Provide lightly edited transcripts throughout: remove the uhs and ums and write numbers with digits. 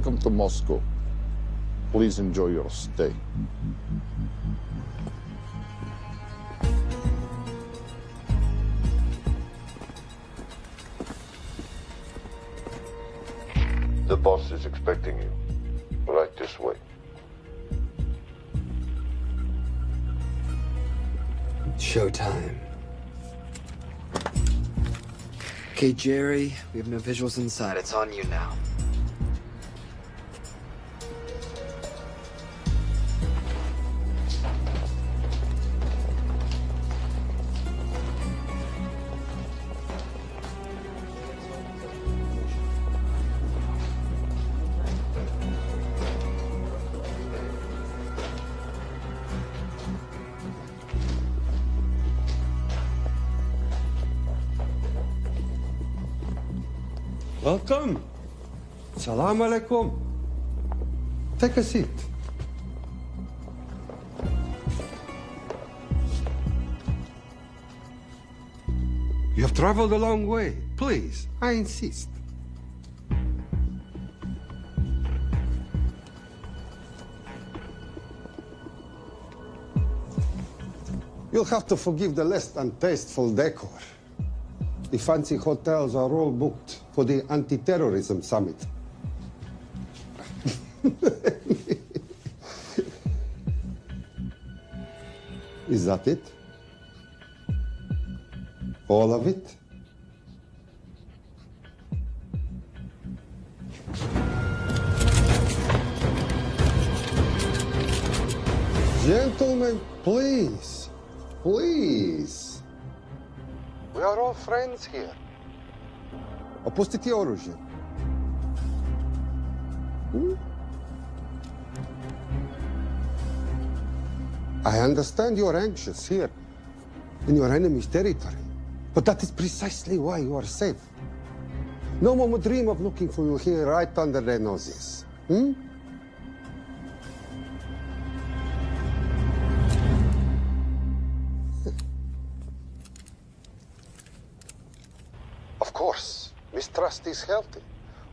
Welcome to Moscow. Please enjoy your stay. The boss is expecting you. Right this way. Showtime. Okay, Jerry, we have no visuals inside. It's on you now. Welcome. Salam alaikum. Take a seat. You have traveled a long way. Please, I insist. You'll have to forgive the less than tasteful decor. The fancy hotels are all booked for the anti-terrorism summit. Is that it? All of it? Gentlemen, please, please. We are all friends here. Опустите оружие. I understand you're anxious here in your enemy's territory, but that is precisely why you are safe. No one would dream of looking for you here right under their noses. Of course, mistrust is healthy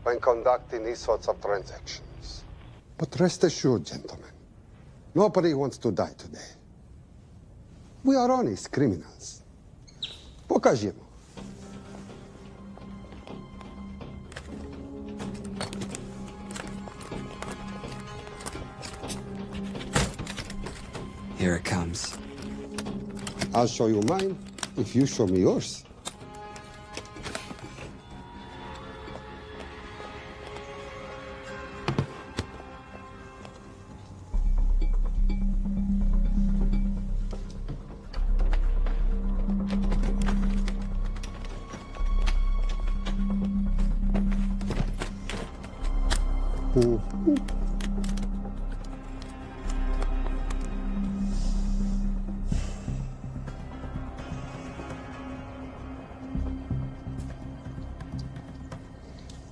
when conducting these sorts of transactions. But rest assured, gentlemen, nobody wants to die today. We are honest criminals. Покажемо. Here it comes. I'll show you mine if you show me yours.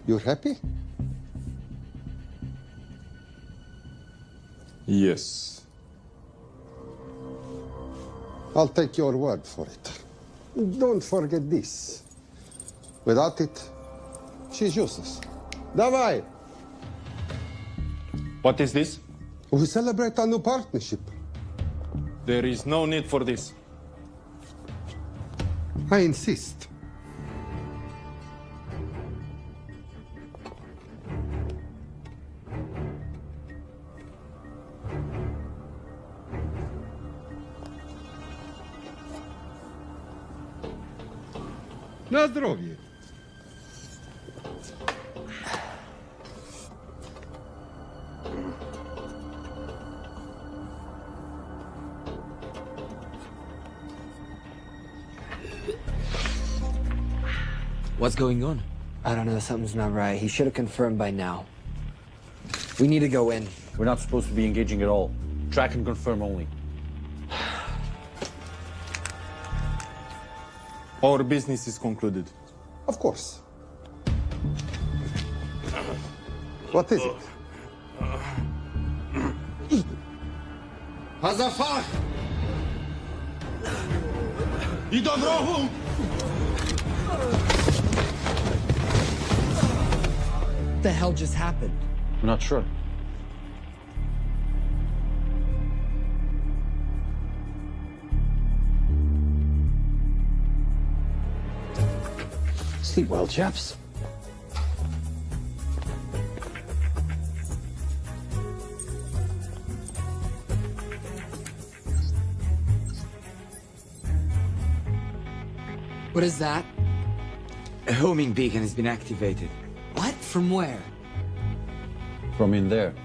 You're happy? Yes. I'll take your word for it. Don't forget this. Without it, she's useless. Давай! What is this? We celebrate our new partnership. There is no need for this. I insist. Na zdrowie. What's going on? I don't know. Something's not right. He should have confirmed by now. We need to go in. We're not supposed to be engaging at all. Track and confirm only. Our business is concluded. Of course. What is it? Hazafar! I do wrogu! What the hell just happened? I'm not sure. Sleep well, chaps. What is that? A homing beacon has been activated. What? From where? From in there.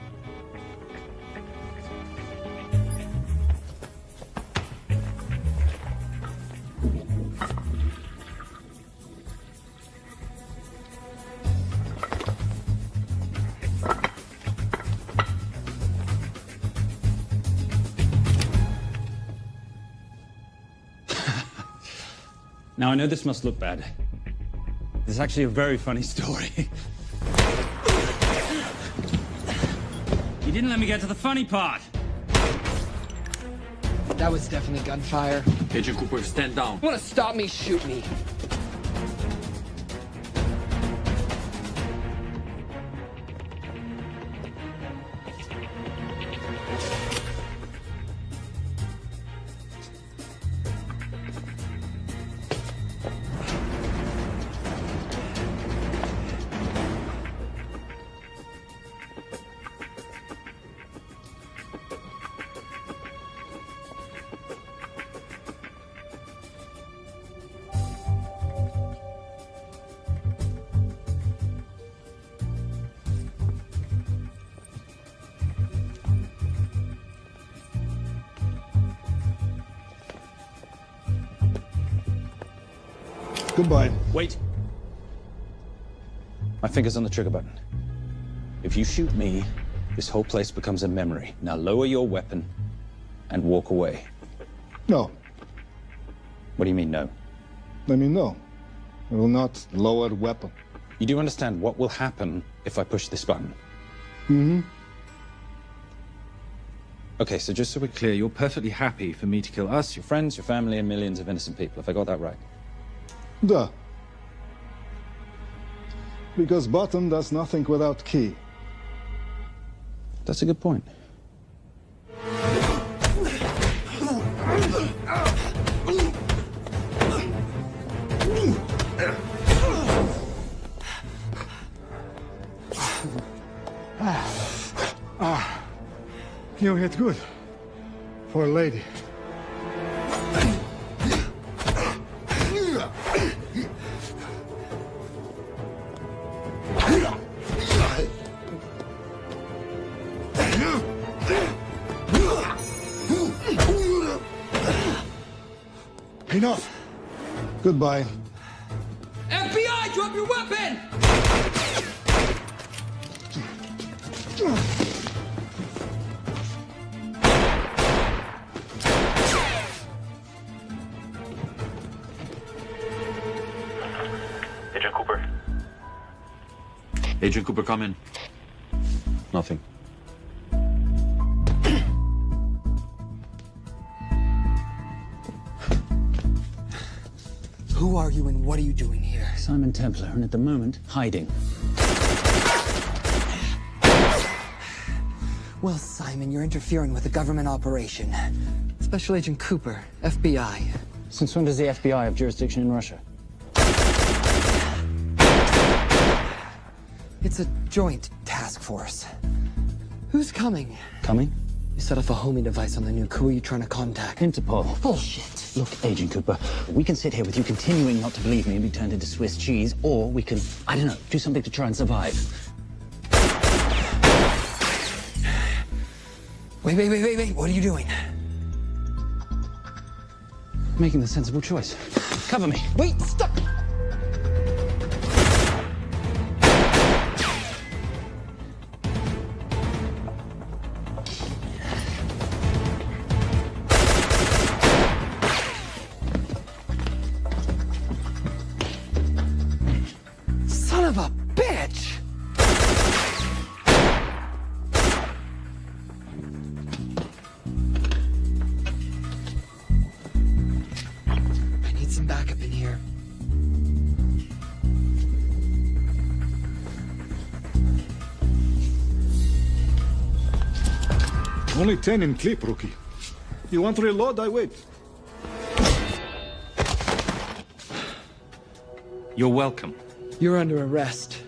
Now, I know this must look bad. This is actually a very funny story. You didn't let me get to the funny part. That was definitely gunfire. Agent Cooper, stand down. Want to stop me, shoot me. Goodbye. Wait. My finger's on the trigger button. If you shoot me, this whole place becomes a memory. Now lower your weapon and walk away. No. What do you mean, no? I mean, no. I will not lower weapon. You do understand what will happen if I push this button? Mm-hmm. Okay, so just so we're clear, you're perfectly happy for me to kill us, your friends, your family, and millions of innocent people. Have I got that right? Duh. Because button does nothing without key. That's a good point. You hit good. For a lady. Enough. Goodbye. FBI, drop your weapon! Agent Cooper. Agent Cooper, come in. Nothing. Who are you and what are you doing here? Simon Templar, and at the moment, hiding. Well, Simon, you're interfering with a government operation. Special Agent Cooper, FBI. Since when does the FBI have jurisdiction in Russia? It's a joint task force. Who's coming? Coming? You set off a homing device on the nuke. Who are you trying to contact? Interpol. Bullshit. Look, Agent Cooper, we can sit here with you continuing not to believe me and be turned into Swiss cheese, or we can, I don't know, do something to try and survive. Wait. What are you doing? Making the sensible choice. Cover me. Wait, stop! Son of a bitch! I need some backup in here. Only 10 in clip, rookie. You want to reload? I wait. You're welcome. You're under arrest.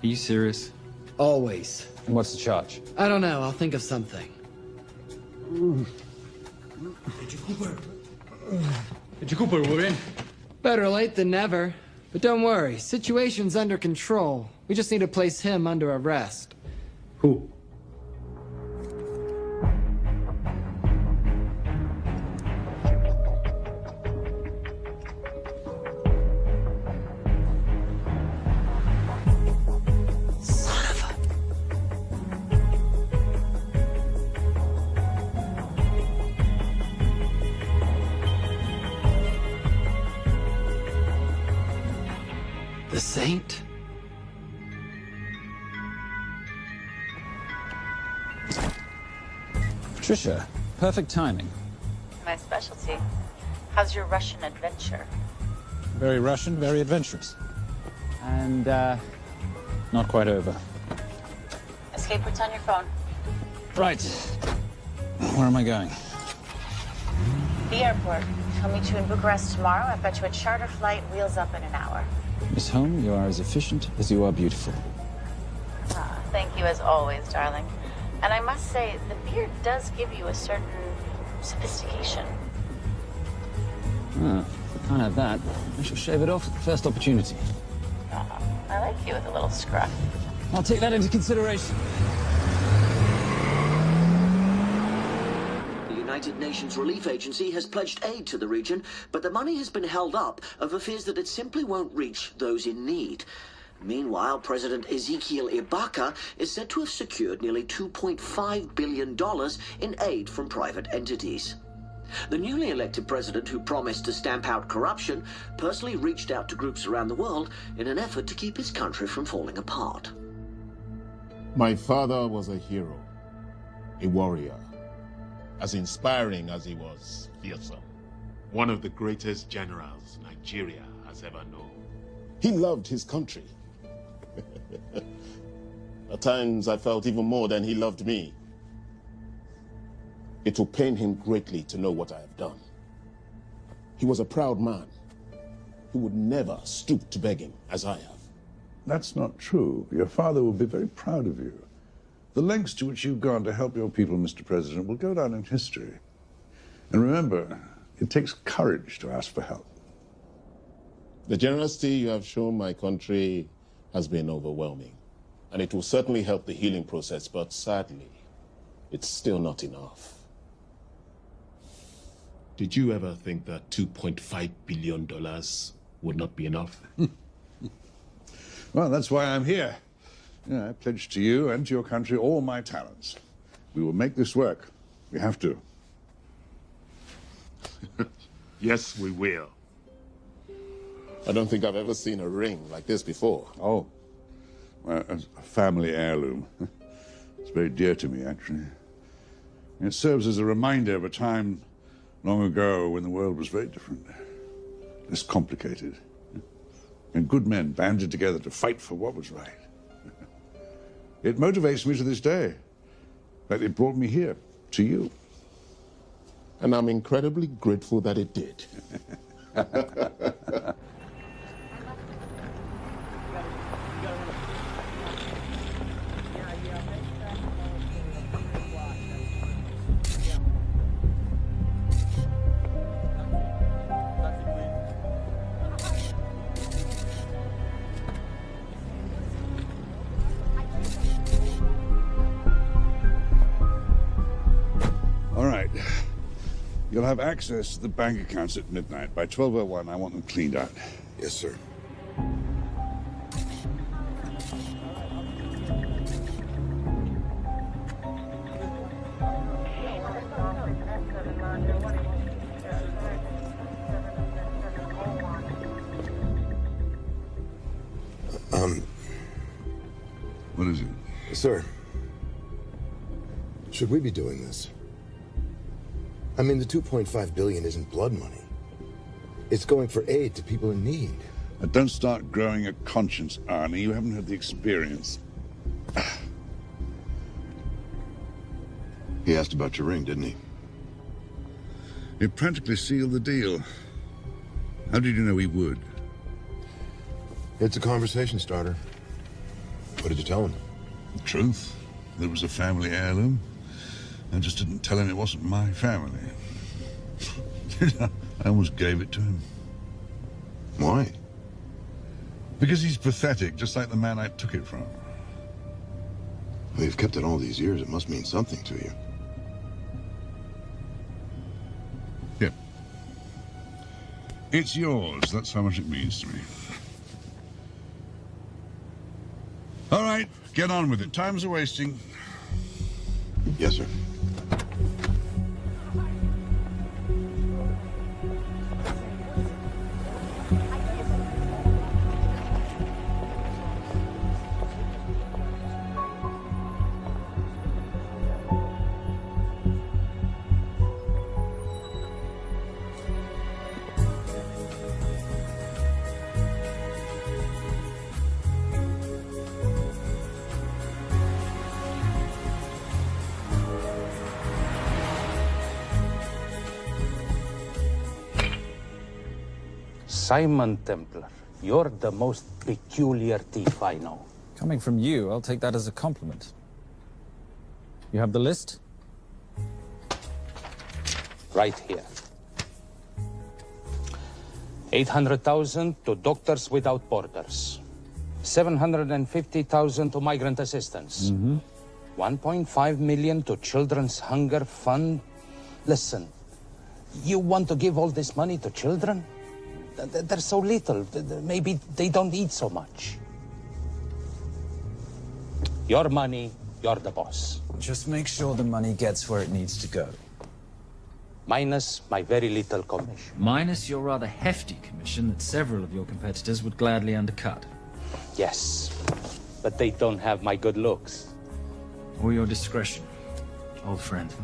Are you serious? Always. And what's the charge? I don't know. I'll think of something. Agent Cooper, we're in. Better late than never. But don't worry. Situation's under control. We just need to place him under arrest. Who? Son of a... The Saint? Patricia, perfect timing. My specialty. How's your Russian adventure? Very Russian, very adventurous. And, not quite over. Escape routes on your phone. Right. Where am I going? The airport. I'll meet you in Bucharest tomorrow. I've got you a charter flight, wheels up in an hour. Miss Holm, you are as efficient as you are beautiful. Ah, thank you as always, darling. And I must say, the beard does give you a certain sophistication. Ah, if I can't have that, I shall shave it off at the first opportunity. Ah, I like you with a little scruff. I'll take that into consideration. The United Nations Relief Agency has pledged aid to the region, but the money has been held up over fears that it simply won't reach those in need. Meanwhile, President Ezekiel Ibaka is said to have secured nearly $2.5 billion in aid from private entities. The newly elected president, who promised to stamp out corruption, personally reached out to groups around the world in an effort to keep his country from falling apart. My father was a hero, a warrior, as inspiring as he was fearsome. One of the greatest generals Nigeria has ever known. He loved his country. At times I felt even more than he loved me. It will pain him greatly to know what I have done. He was a proud man. He would never stoop to begging as I have. That's not true. Your father will be very proud of you. The lengths to which you've gone to help your people, Mr. President, will go down in history. And remember, it takes courage to ask for help. The generosity you have shown my country has been overwhelming. And it will certainly help the healing process, but sadly, it's still not enough. Did you ever think that $2.5 billion would not be enough? Well, that's why I'm here. I pledge to you and to your country all my talents. We will make this work. We have to. Yes, we will. I don't think I've ever seen a ring like this before. Oh, well, a family heirloom. It's very dear to me, actually. It serves as a reminder of a time long ago when the world was very different, less complicated, and good men banded together to fight for what was right. It motivates me to this day, but it brought me here, to you. And I'm incredibly grateful that it did. All right. You'll have access to the bank accounts at midnight. By 12:01, I want them cleaned out. Yes, sir. What is it? Sir, should we be doing this? I mean, the $2.5 billion isn't blood money. It's going for aid to people in need. Don't start growing a conscience, Arnie. You haven't had the experience. He asked about your ring, didn't he? It practically sealed the deal. How did you know he would? It's a conversation starter. What did you tell him? The truth. That it was a family heirloom. I just didn't tell him it wasn't my family. I almost gave it to him. Why? Because he's pathetic, just like the man I took it from. Well, you've kept it all these years. It must mean something to you. Yeah. It's yours. That's how much it means to me. All right, get on with it. Time's a-wasting. Yes, sir. Simon Templar, you're the most peculiar thief I know. Coming from you, I'll take that as a compliment. You have the list? Right here. 800,000 to Doctors Without Borders. 750,000 to migrant assistance. 1.5 million to Children's Hunger Fund. Listen, you want to give all this money to children? They're so little. Maybe they don't eat so much. Your money, you're the boss. Just make sure the money gets where it needs to go. Minus my very little commission. Minus your rather hefty commission that several of your competitors would gladly undercut. Yes, but they don't have my good looks. Or your discretion, old friend.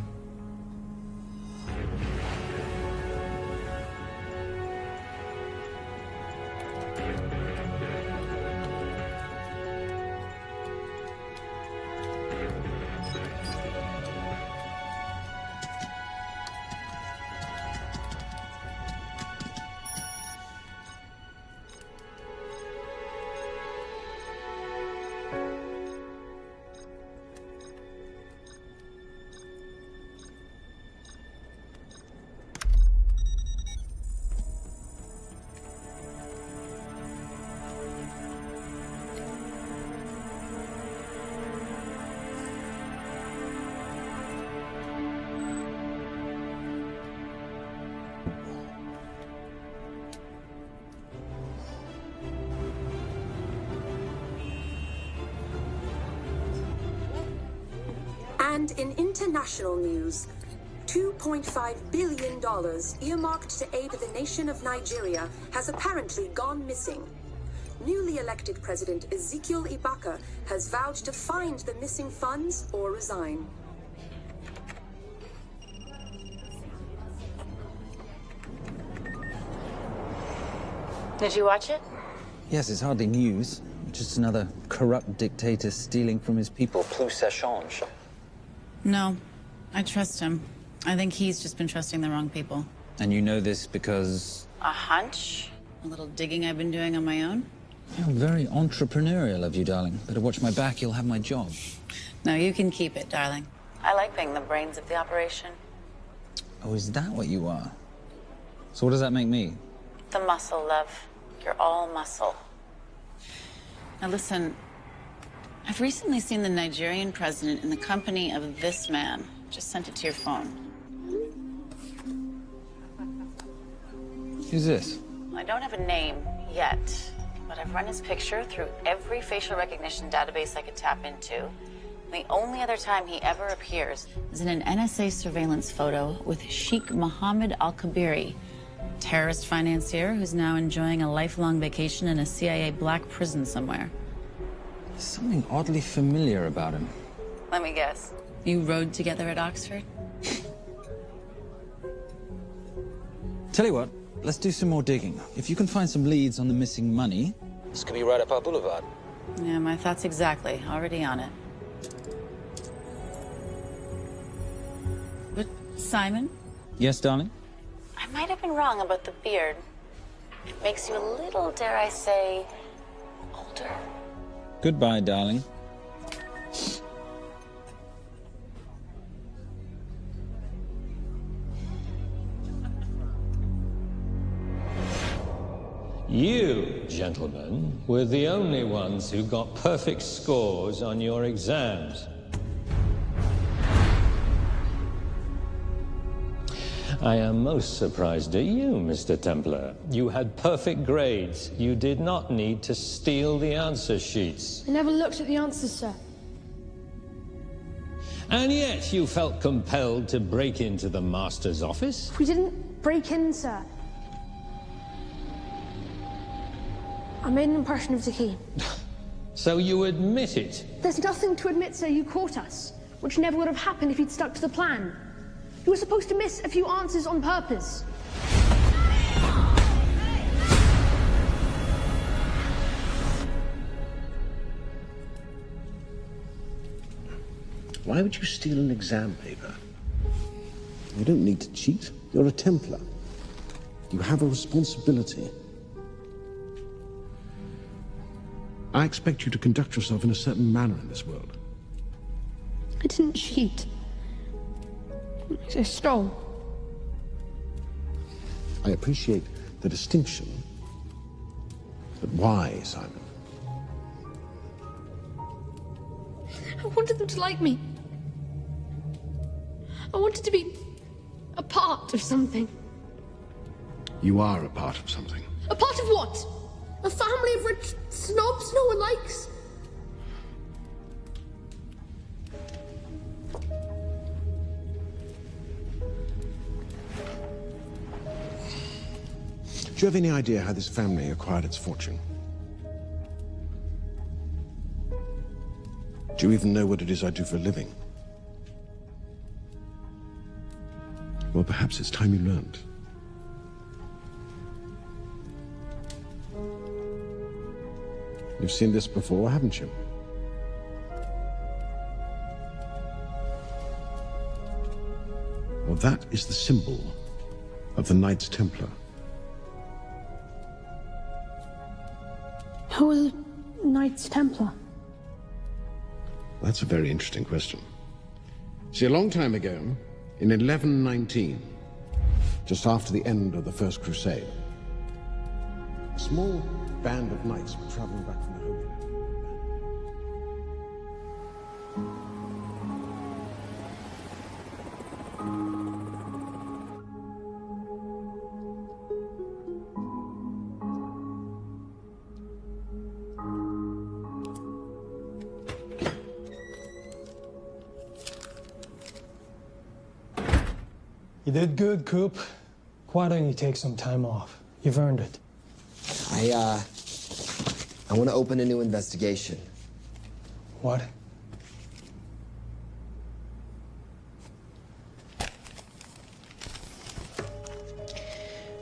And in international news, $2.5 billion earmarked to aid the nation of Nigeria has apparently gone missing. Newly elected President Ezekiel Ibaka has vowed to find the missing funds or resign. Did you watch it? Yes, it's hardly news. Just another corrupt dictator stealing from his people. Plus ça change. No, I trust him. I think he's just been trusting the wrong people. And you know this because... A hunch? A little digging I've been doing on my own? You're very entrepreneurial of you, darling. Better watch my back, you'll have my job. No, you can keep it, darling. I like being the brains of the operation. Oh, is that what you are? So what does that make me? The muscle, love. You're all muscle. Now listen, I've recently seen the Nigerian president in the company of this man. Just sent it to your phone. Who's this? I don't have a name yet, but I've run his picture through every facial recognition database I could tap into. The only other time he ever appears is in an NSA surveillance photo with Sheikh Mohammed Al-Kabiri, terrorist financier who's now enjoying a lifelong vacation in a CIA black prison somewhere. There's something oddly familiar about him. Let me guess. You rode together at Oxford? Tell you what, let's do some more digging. If you can find some leads on the missing money, this could be right up our boulevard. Yeah, my thoughts exactly. Already on it. Simon? Yes, darling? I might have been wrong about the beard. It makes you a little, dare I say, older. Goodbye, darling. You, gentlemen, were the only ones who got perfect scores on your exams. I am most surprised at you, Mr. Templar. You had perfect grades. You did not need to steal the answer sheets. I never looked at the answers, sir. And yet you felt compelled to break into the master's office? We didn't break in, sir. I made an impression of the key. So you admit it? There's nothing to admit, sir. You caught us, which never would have happened if you'd stuck to the plan. You were supposed to miss a few answers on purpose. Why would you steal an exam paper? You don't need to cheat. You're a Templar. You have a responsibility. I expect you to conduct yourself in a certain manner in this world. I didn't cheat. I stole. I appreciate the distinction. But why, Simon? I wanted them to like me. I wanted to be a part of something. You are a part of something. A part of what? A family of rich snobs no one likes? Do you have any idea how this family acquired its fortune? Do you even know what it is I do for a living? Well, perhaps it's time you learned. You've seen this before, haven't you? Well, that is the symbol of the Knights Templar. Who are the Knights Templar? That's a very interesting question. See, a long time ago, in 1119, just after the end of the First Crusade, a small band of knights were traveling back from the Holy Land. You did good, Coop. Why don't you take some time off? You've earned it. I want to open a new investigation. What?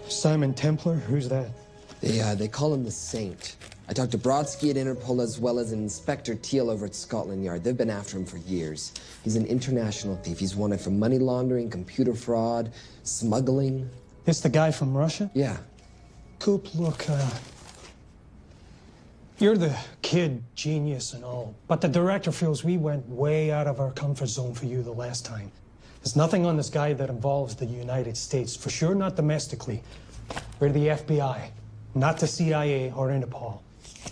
Simon Templar? Who's that? They call him the Saint. I talked to Brodsky at Interpol as well as Inspector Teal over at Scotland Yard. They've been after him for years. He's an international thief. He's wanted for money laundering, computer fraud, smuggling. This the guy from Russia? Yeah. Coop, look, you're the kid genius and all, but the director feels we went way out of our comfort zone for you the last time. There's nothing on this guy that involves the United States, for sure not domestically. We're the FBI, not the CIA or Interpol.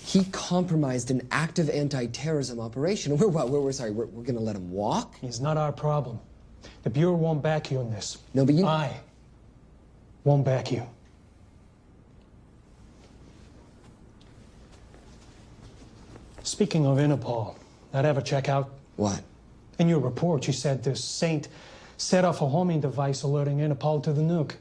He compromised an active anti-terrorism operation. We're gonna let him walk? He's not our problem. The Bureau won't back you on this. No, but you... I won't back you. Speaking of Interpol, that ever check out? What? In your report, you said this Saint set off a homing device alerting Interpol to the nuke.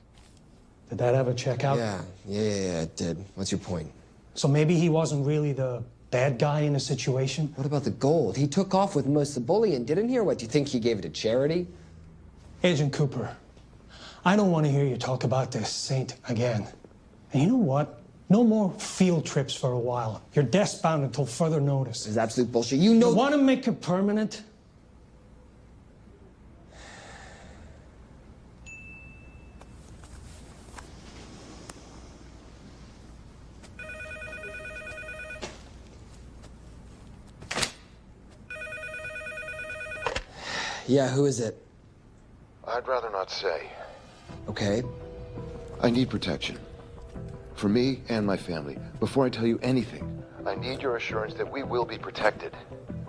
Did that ever check out? Yeah, it did. What's your point? So maybe he wasn't really the bad guy in the situation? What about the gold? He took off with most of the bullion, didn't he? Or what, do you think he gave it to charity? Agent Cooper, I don't want to hear you talk about this Saint again. And you know what? No more field trips for a while. You're desk-bound until further notice. It's absolute bullshit. You know... You want to make it permanent? Yeah, who is it? I'd rather not say. Okay. I need protection. For me and my family. Before I tell you anything, I need your assurance that we will be protected.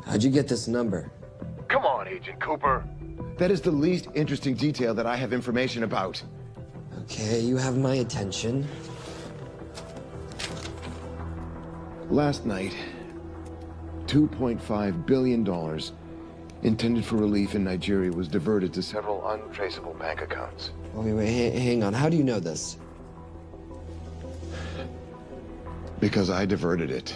How'd you get this number? Come on, Agent Cooper. That is the least interesting detail that I have information about. Okay, you have my attention. Last night, $2.5 billion intended for relief in Nigeria was diverted to several untraceable bank accounts. Wait, hang on. How do you know this? Because I diverted it.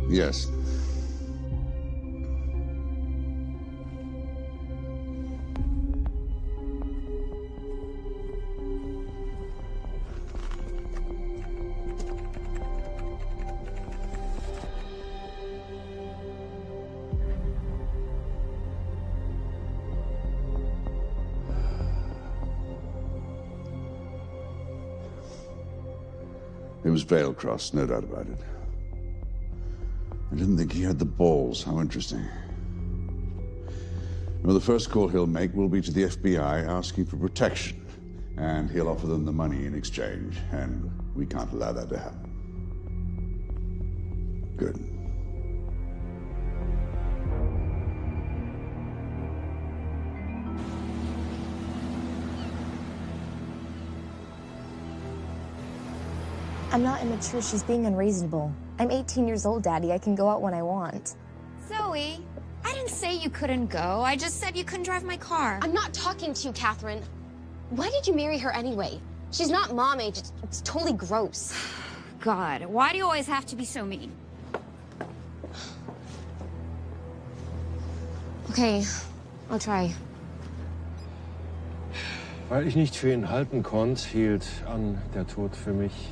Yes. It was Veilcross, no doubt about it. I didn't think he had the balls. How interesting. Well, the first call he'll make will be to the FBI asking for protection. And he'll offer them the money in exchange. And we can't allow that to happen. Good. I'm not immature. She's being unreasonable. I'm 18 years old, Daddy. I can go out when I want. Zoe, I didn't say you couldn't go. I just said you couldn't drive my car. I'm not talking to you, Catherine. Why did you marry her anyway? She's not mom age. It's totally gross. God, why do you always have to be so mean? Okay, I'll try. Weil ich nicht für ihn halten konnte, hielt an der Tod für mich.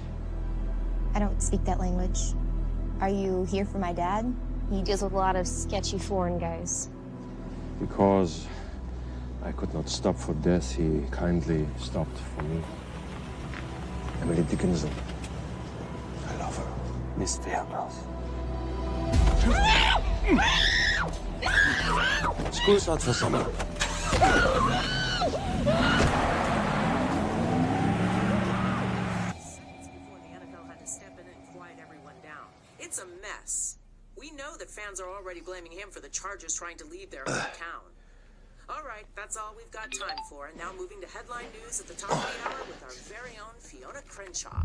I don't speak that language. Are you here for my dad? He deals with a lot of sketchy foreign guys. Because I could not stop for death, he kindly stopped for me. Emily Dickinson. I love her. Miss Veilcross. School's out for summer. It's a mess. We know that fans are already blaming him for the Chargers trying to leave their hometown. All right, that's all we've got time for. And now moving to headline news at the top of the hour with our very own Fiona Crenshaw.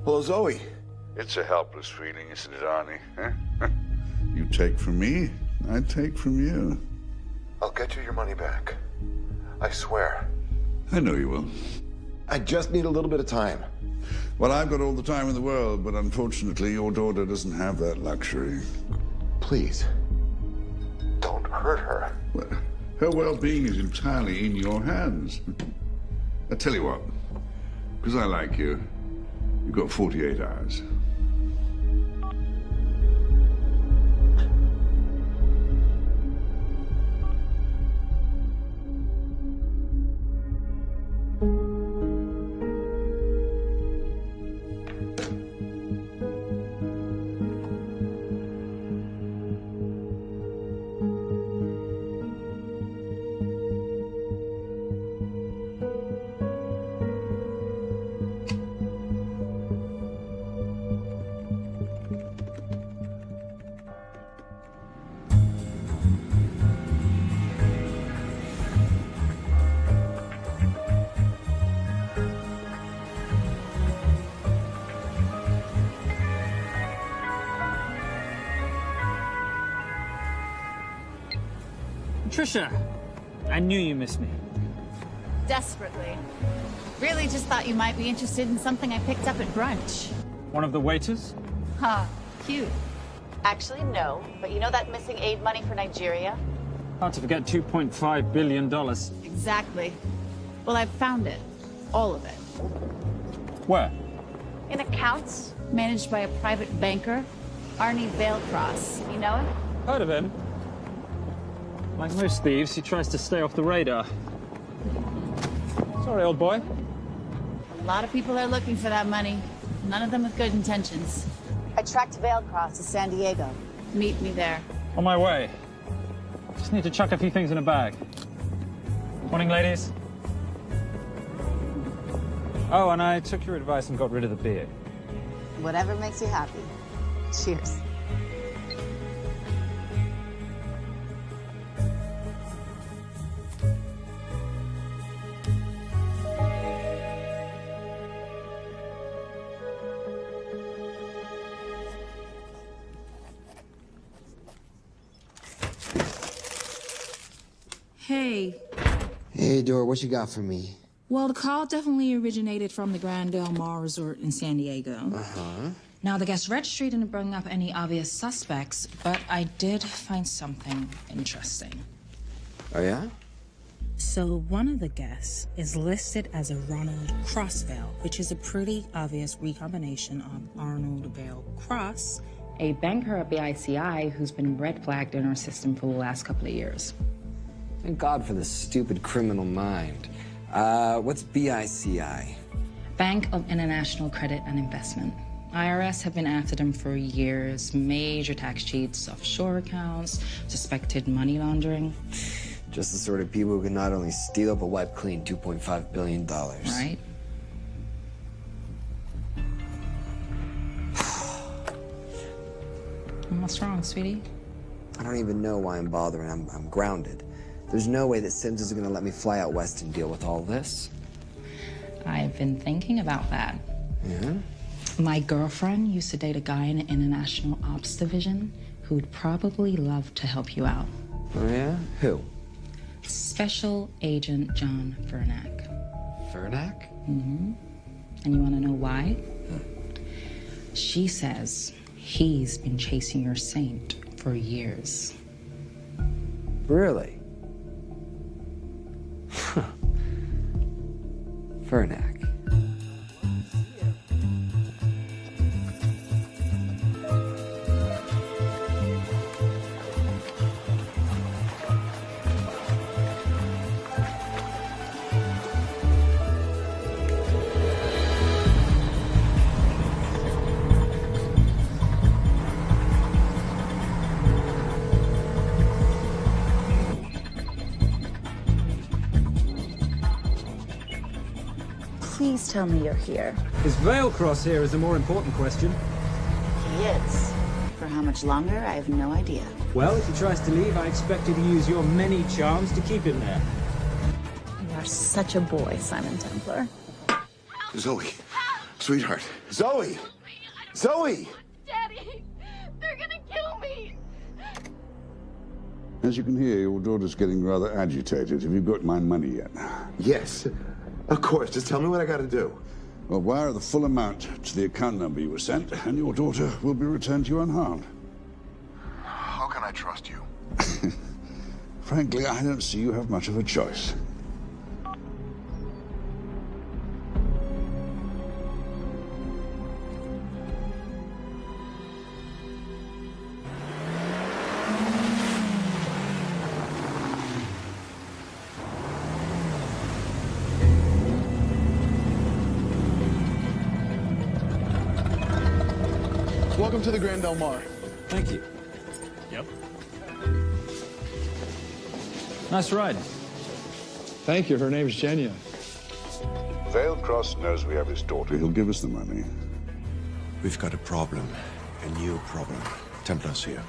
Hello, Zoe. It's a helpless feeling, isn't it, Arnie? Huh? You take from me, I take from you. I'll get you your money back. I swear. I know you will. I just need a little bit of time. Well, I've got all the time in the world, but unfortunately, your daughter doesn't have that luxury. Please, don't hurt her. Well, her well-being is entirely in your hands. I tell you what, because I like you, you've got 48 hours. Trisha, I knew you missed me. Desperately. Really just thought you might be interested in something I picked up at brunch. One of the waiters? Huh, cute. Actually, no. But you know that missing aid money for Nigeria? Hard to forget $2.5 billion. Exactly. Well, I've found it. All of it. Where? In accounts managed by a private banker, Arnie Vailcross. You know him? Heard of him. Like most thieves, he tries to stay off the radar. Sorry, old boy. A lot of people are looking for that money. None of them with good intentions. I tracked Vailcross to San Diego. Meet me there. On my way. Just need to chuck a few things in a bag. Morning, ladies. Oh, and I took your advice and got rid of the beer. Whatever makes you happy. Cheers. Hey. Hey, Dora, what you got for me? Well, the call definitely originated from the Grand Del Mar Resort in San Diego. Uh-huh. Now, the guest registry didn't bring up any obvious suspects, but I did find something interesting. Oh, yeah? So one of the guests is listed as a Ronald Crossvale, which is a pretty obvious recombination of Arnold Vale Cross, a banker at BICI who's been red flagged in our system for the last couple of years. Thank God for this stupid criminal mind. What's BICI? Bank of International Credit and Investment. IRS have been after them for years. Major tax cheats, offshore accounts, suspected money laundering. Just the sort of people who can not only steal but wipe clean $2.5 billion. Right? What's wrong, sweetie? I don't even know why I'm bothering. I'm grounded. There's no way that Sims is gonna let me fly out west and deal with all this. I've been thinking about that. Yeah? My girlfriend used to date a guy in the International Ops Division who'd probably love to help you out. Oh, yeah? Who? Special Agent John Vernack. Vernack? Mm-hmm. And you want to know why? She says he's been chasing your saint for years. Really? Vernack. Please tell me you're here. Is Vailcross here is the more important question. He is. For how much longer, I have no idea. Well, if he tries to leave, I expect you to use your many charms to keep him there. You are such a boy, Simon Templar. Zoe. Sweetheart. Zoe! Zoe! Daddy! They're gonna kill me! As you can hear, your daughter's getting rather agitated. Have you got my money yet? Yes. Of course. Just tell me what I gotta do. Well, wire the full amount to the account number you were sent, and your daughter will be returned to you unharmed. How can I trust you? Frankly, I don't see you have much of a choice. Welcome to the Grand Del Mar. Thank you. Yep. Nice ride. Thank you. Her name's Genya. Vailcross knows we have his daughter. He'll give us the money. We've got a problem. A new problem. Templar's here.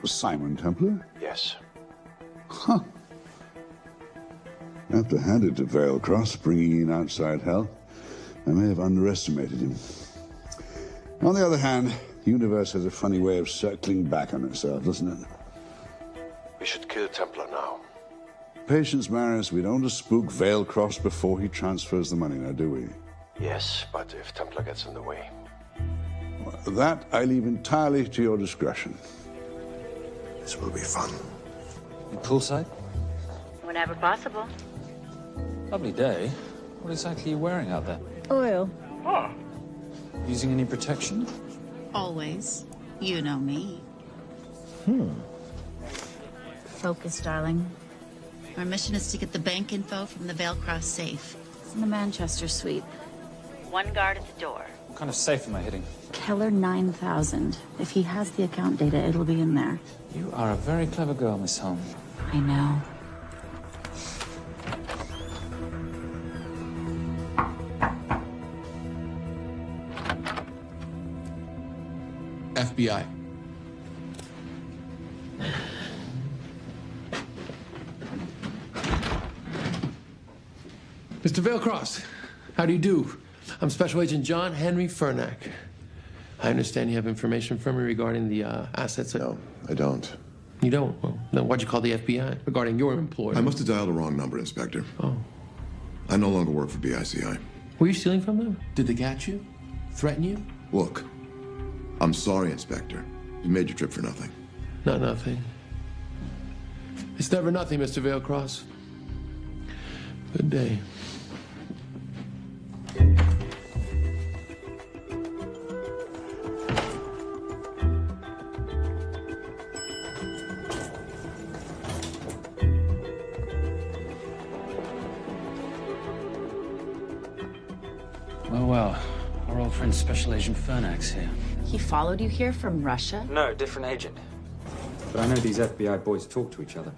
Simon Templar? Yes. Huh. I have to hand it to Vailcross, bringing in outside help. I may have underestimated him. On the other hand, the universe has a funny way of circling back on itself, doesn't it? We should kill Templar now. Patience, Maris. We don't want to spook Vailcross before he transfers the money now, do we? Yes, but if Templar gets in the way. Well, that I leave entirely to your discretion. This will be fun. Poolside? Whenever possible. Lovely day. What exactly are you wearing out there? Oil. Using any protection? Always. You know me. Focus, darling. Our mission is to get the bank info from the Vale Cross safe. It's in the Manchester suite. One guard at the door. What kind of safe am I hitting? Keller 9000. If he has the account data, it'll be in there. You are a very clever girl, Miss Holm. I know. FBI. Mr. Vailcross, how do you do? I'm Special Agent John Henry Furnack. I understand you have information from me regarding the assets. No, I don't. You don't? Well, then why'd you call the FBI regarding your employer? I must have dialed the wrong number, Inspector. Oh. I no longer work for BICI. Were you stealing from them? Did they catch you? Threaten you? Look, I'm sorry, Inspector. You made your trip for nothing. Not nothing. It's never nothing, Mr. Vailcross. Good day. Well, our old friend Special Agent Furnack's here. He followed you here from Russia? No, different agent. But I know these FBI boys talk to each other.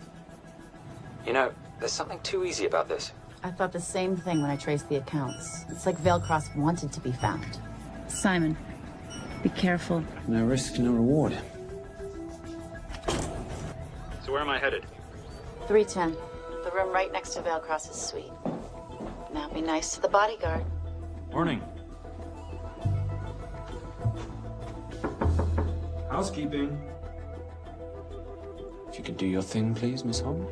You know, there's something too easy about this. I thought the same thing when I traced the accounts. It's like Vailcross wanted to be found. Simon, be careful. No risk, no reward. So where am I headed? 310. The room right next to Vailcross's suite. Now be nice to the bodyguard. Morning. Housekeeping. If you could do your thing, please, Miss Holm.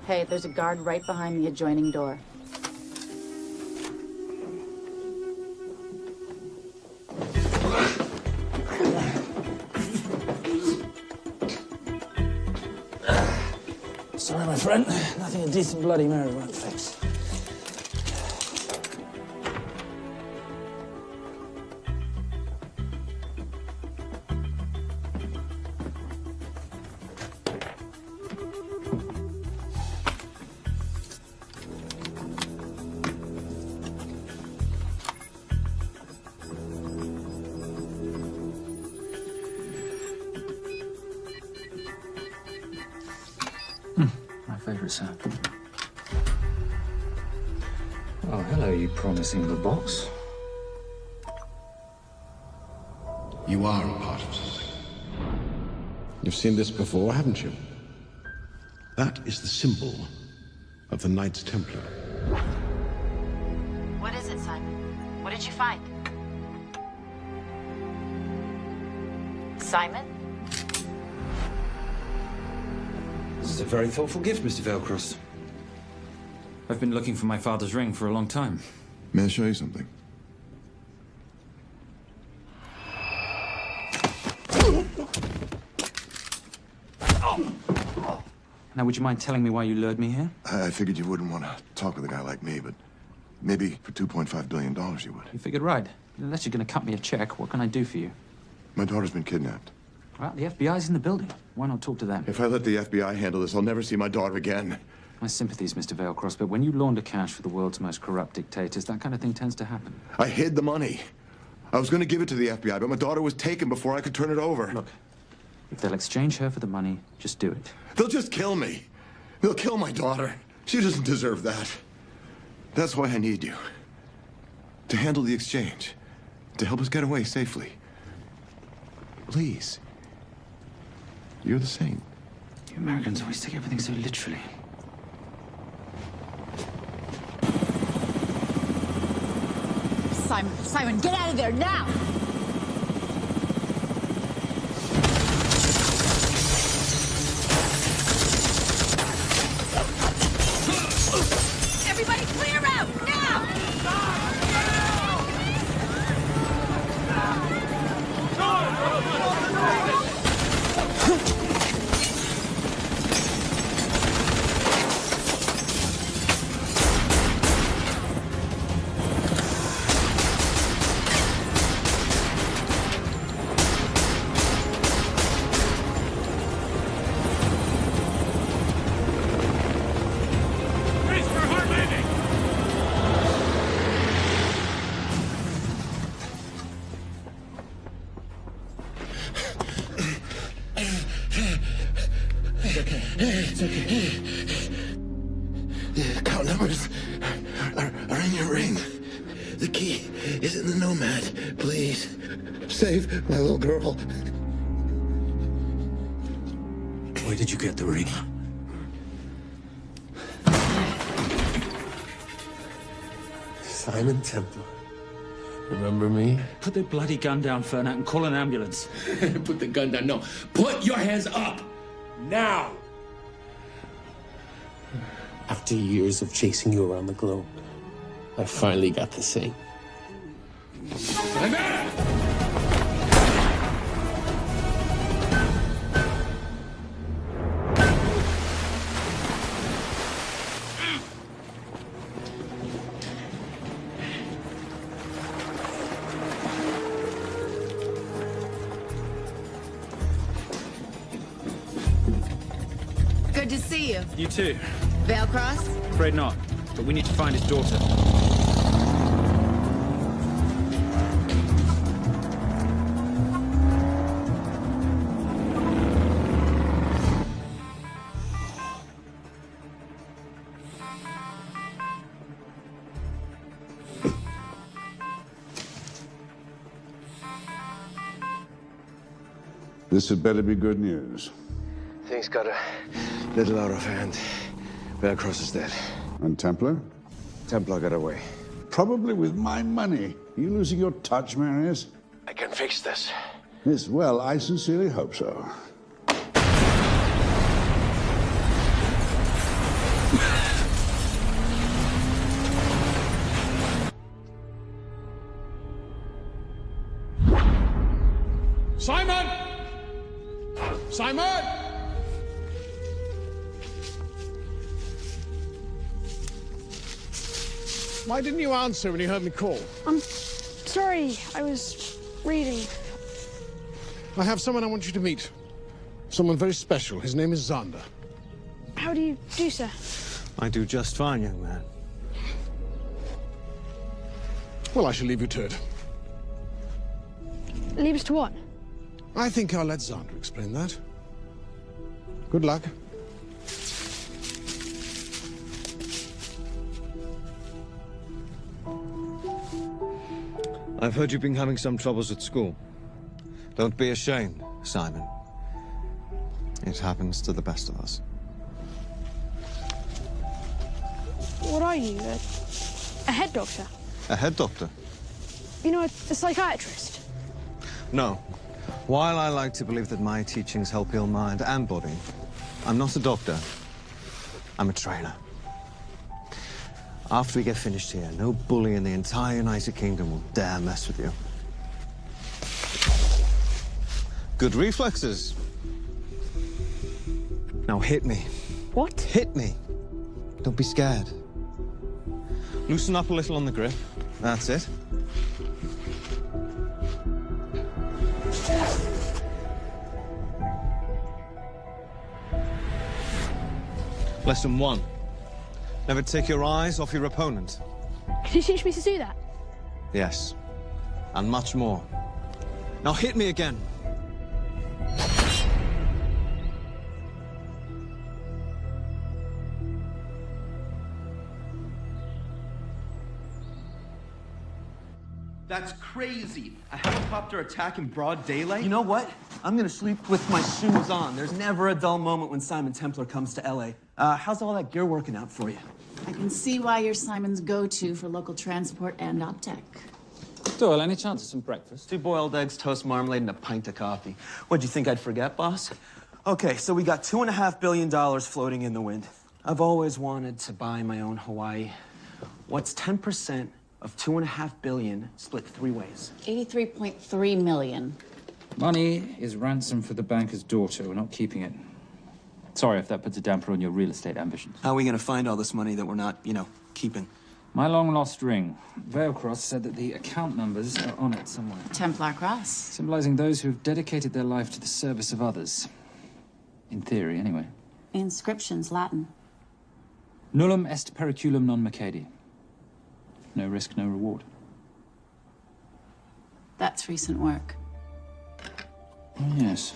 Hey, there's a guard right behind the adjoining door. Sorry, my friend. Nothing a decent Bloody Mary won't fix. My favorite sound. Oh, hello, you promising little box. You are a part of something. You've seen this before, haven't you? That is the symbol of the Knights Templar. What is it, Simon? What did you find? Simon? This is a very thoughtful gift, Mr. Vailcross. I've been looking for my father's ring for a long time. May I show you something? Now, would you mind telling me why you lured me here? I figured you wouldn't want to talk with a guy like me, but maybe for $2.5 billion you would. You figured right. Unless you're going to cut me a check, what can I do for you? My daughter's been kidnapped. Well, the FBI's in the building. Why not talk to them? If I let the FBI handle this, I'll never see my daughter again. My sympathies, Mr. Vailcross, but when you launder cash for the world's most corrupt dictators, that kind of thing tends to happen. I hid the money. I was going to give it to the FBI, but my daughter was taken before I could turn it over. Look, if they'll exchange her for the money, just do it. They'll just kill me. They'll kill my daughter. She doesn't deserve that. That's why I need you. To handle the exchange. To help us get away safely. Please. You're the saint. You Americans always take everything so literally. Simon. Simon, get out of there now! Everybody clear out, now! It's okay. The account numbers are in your ring. The key is in the Nomad. Please, save my little girl. Where did you get the ring? Simon Templar. Remember me? Put the bloody gun down, Fernak, and call an ambulance. Put the gun down. No. Put your hands up. Now. After years of chasing you around the globe, I finally got to say. Good to see you. You too. Veil Cross? Afraid not, but we need to find his daughter. This had better be good news. Things got a little out of hand. Bearcross is dead. And Templar? Templar got away. Probably with my money. Are you losing your touch, Marius? I can fix this. Yes, well, I sincerely hope so. Simon! Simon! Why didn't you answer when you heard me call? I'm sorry, I was reading. I have someone I want you to meet. Someone very special. His name is Xander. How do you do, sir? I do just fine, young man. Well, I shall leave you to it. Leave us to what? I think I'll let Xander explain that. Good luck. I've heard you've been having some troubles at school. Don't be ashamed, Simon. It happens to the best of us. What are you, a head doctor? A head doctor? You know, a psychiatrist? No. While I like to believe that my teachings help heal mind and body, I'm not a doctor. I'm a trainer. After we get finished here, no bully in the entire United Kingdom will dare mess with you. Good reflexes. Now hit me. What? Hit me. Don't be scared. Loosen up a little on the grip. That's it. Lesson 1. Never take your eyes off your opponent. Can you teach me to do that? Yes. And much more. Now hit me again. That's crazy. A helicopter attack in broad daylight? You know what? I'm gonna sleep with my shoes on. There's never a dull moment when Simon Templar comes to LA. How's all that gear working out for you? I can see why you're Simon's go-to for local transport and optech. Doyle, any chance of some breakfast? 2 boiled eggs, toast, marmalade, and a pint of coffee. What'd you think I'd forget, boss? Okay, so we got $2.5 billion floating in the wind. I've always wanted to buy my own Hawaii. What's 10% of $2.5 billion split 3 ways? 83.3 million. Money is ransom for the banker's daughter. We're not keeping it. Sorry if that puts a damper on your real estate ambitions. How are we gonna find all this money that we're not, keeping? My long-lost ring. Veilcross said that the account numbers are on it somewhere. Templar Cross. Symbolizing those who have dedicated their life to the service of others. In theory, anyway. The inscription's Latin. Nullum est periculum non mercedi. No risk, no reward. That's recent work. Oh, yes.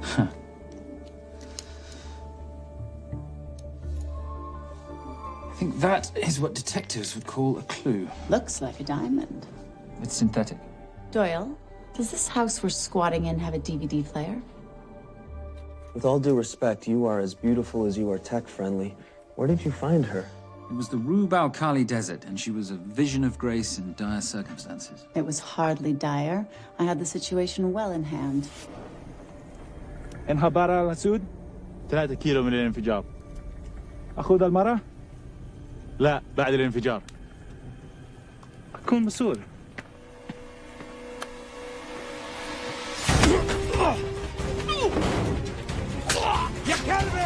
Huh. I think that is what detectives would call a clue. Looks like a diamond. It's synthetic. Doyle, does this house we're squatting in have a DVD player? With all due respect, you are as beautiful as you are tech-friendly. Where did you find her? It was the Rub al-Khali Desert, and she was a vision of grace in dire circumstances. It was hardly dire. I had the situation well in hand. انهبار على السود 3 كيلو من الانفجار. أخذ المرة؟ لا بعد الانفجار. أكون مسؤول. يا كلبي!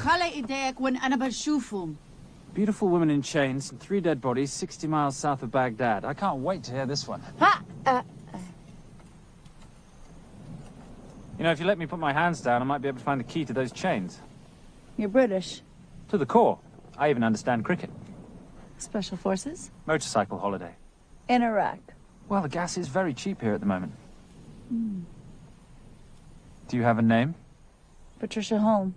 خلي ايديك وين انا بشوفهم. Beautiful women in chains and 3 dead bodies 60 miles south of Baghdad. I can't wait to hear this one. You know, if you let me put my hands down, I might be able to find the key to those chains. You're British. To the core. I even understand cricket. Special forces? Motorcycle holiday. In Iraq. Well, the gas is very cheap here at the moment. Do you have a name? Patricia Holm.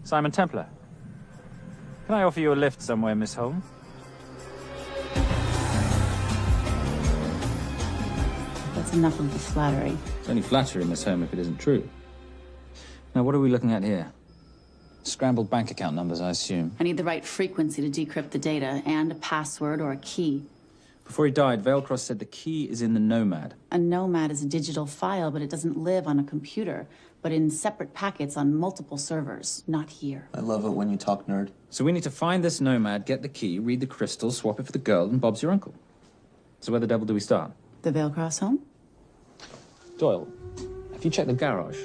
Simon Templar. Can I offer you a lift somewhere, Miss Holm? That's enough of the flattery. It's only flattery, Miss Holm, if it isn't true. Now, what are we looking at here? Scrambled bank account numbers, I assume. I need the right frequency to decrypt the data and a password or a key. Before he died, Veilcross said the key is in the Nomad. A Nomad is a digital file, but it doesn't live on a computer, but in separate packets on multiple servers, not here. I love it when you talk nerd. So we need to find this Nomad, get the key, read the crystal, swap it for the girl, and Bob's your uncle. So where the devil do we start? The Veilcross home? Doyle, have you checked the garage?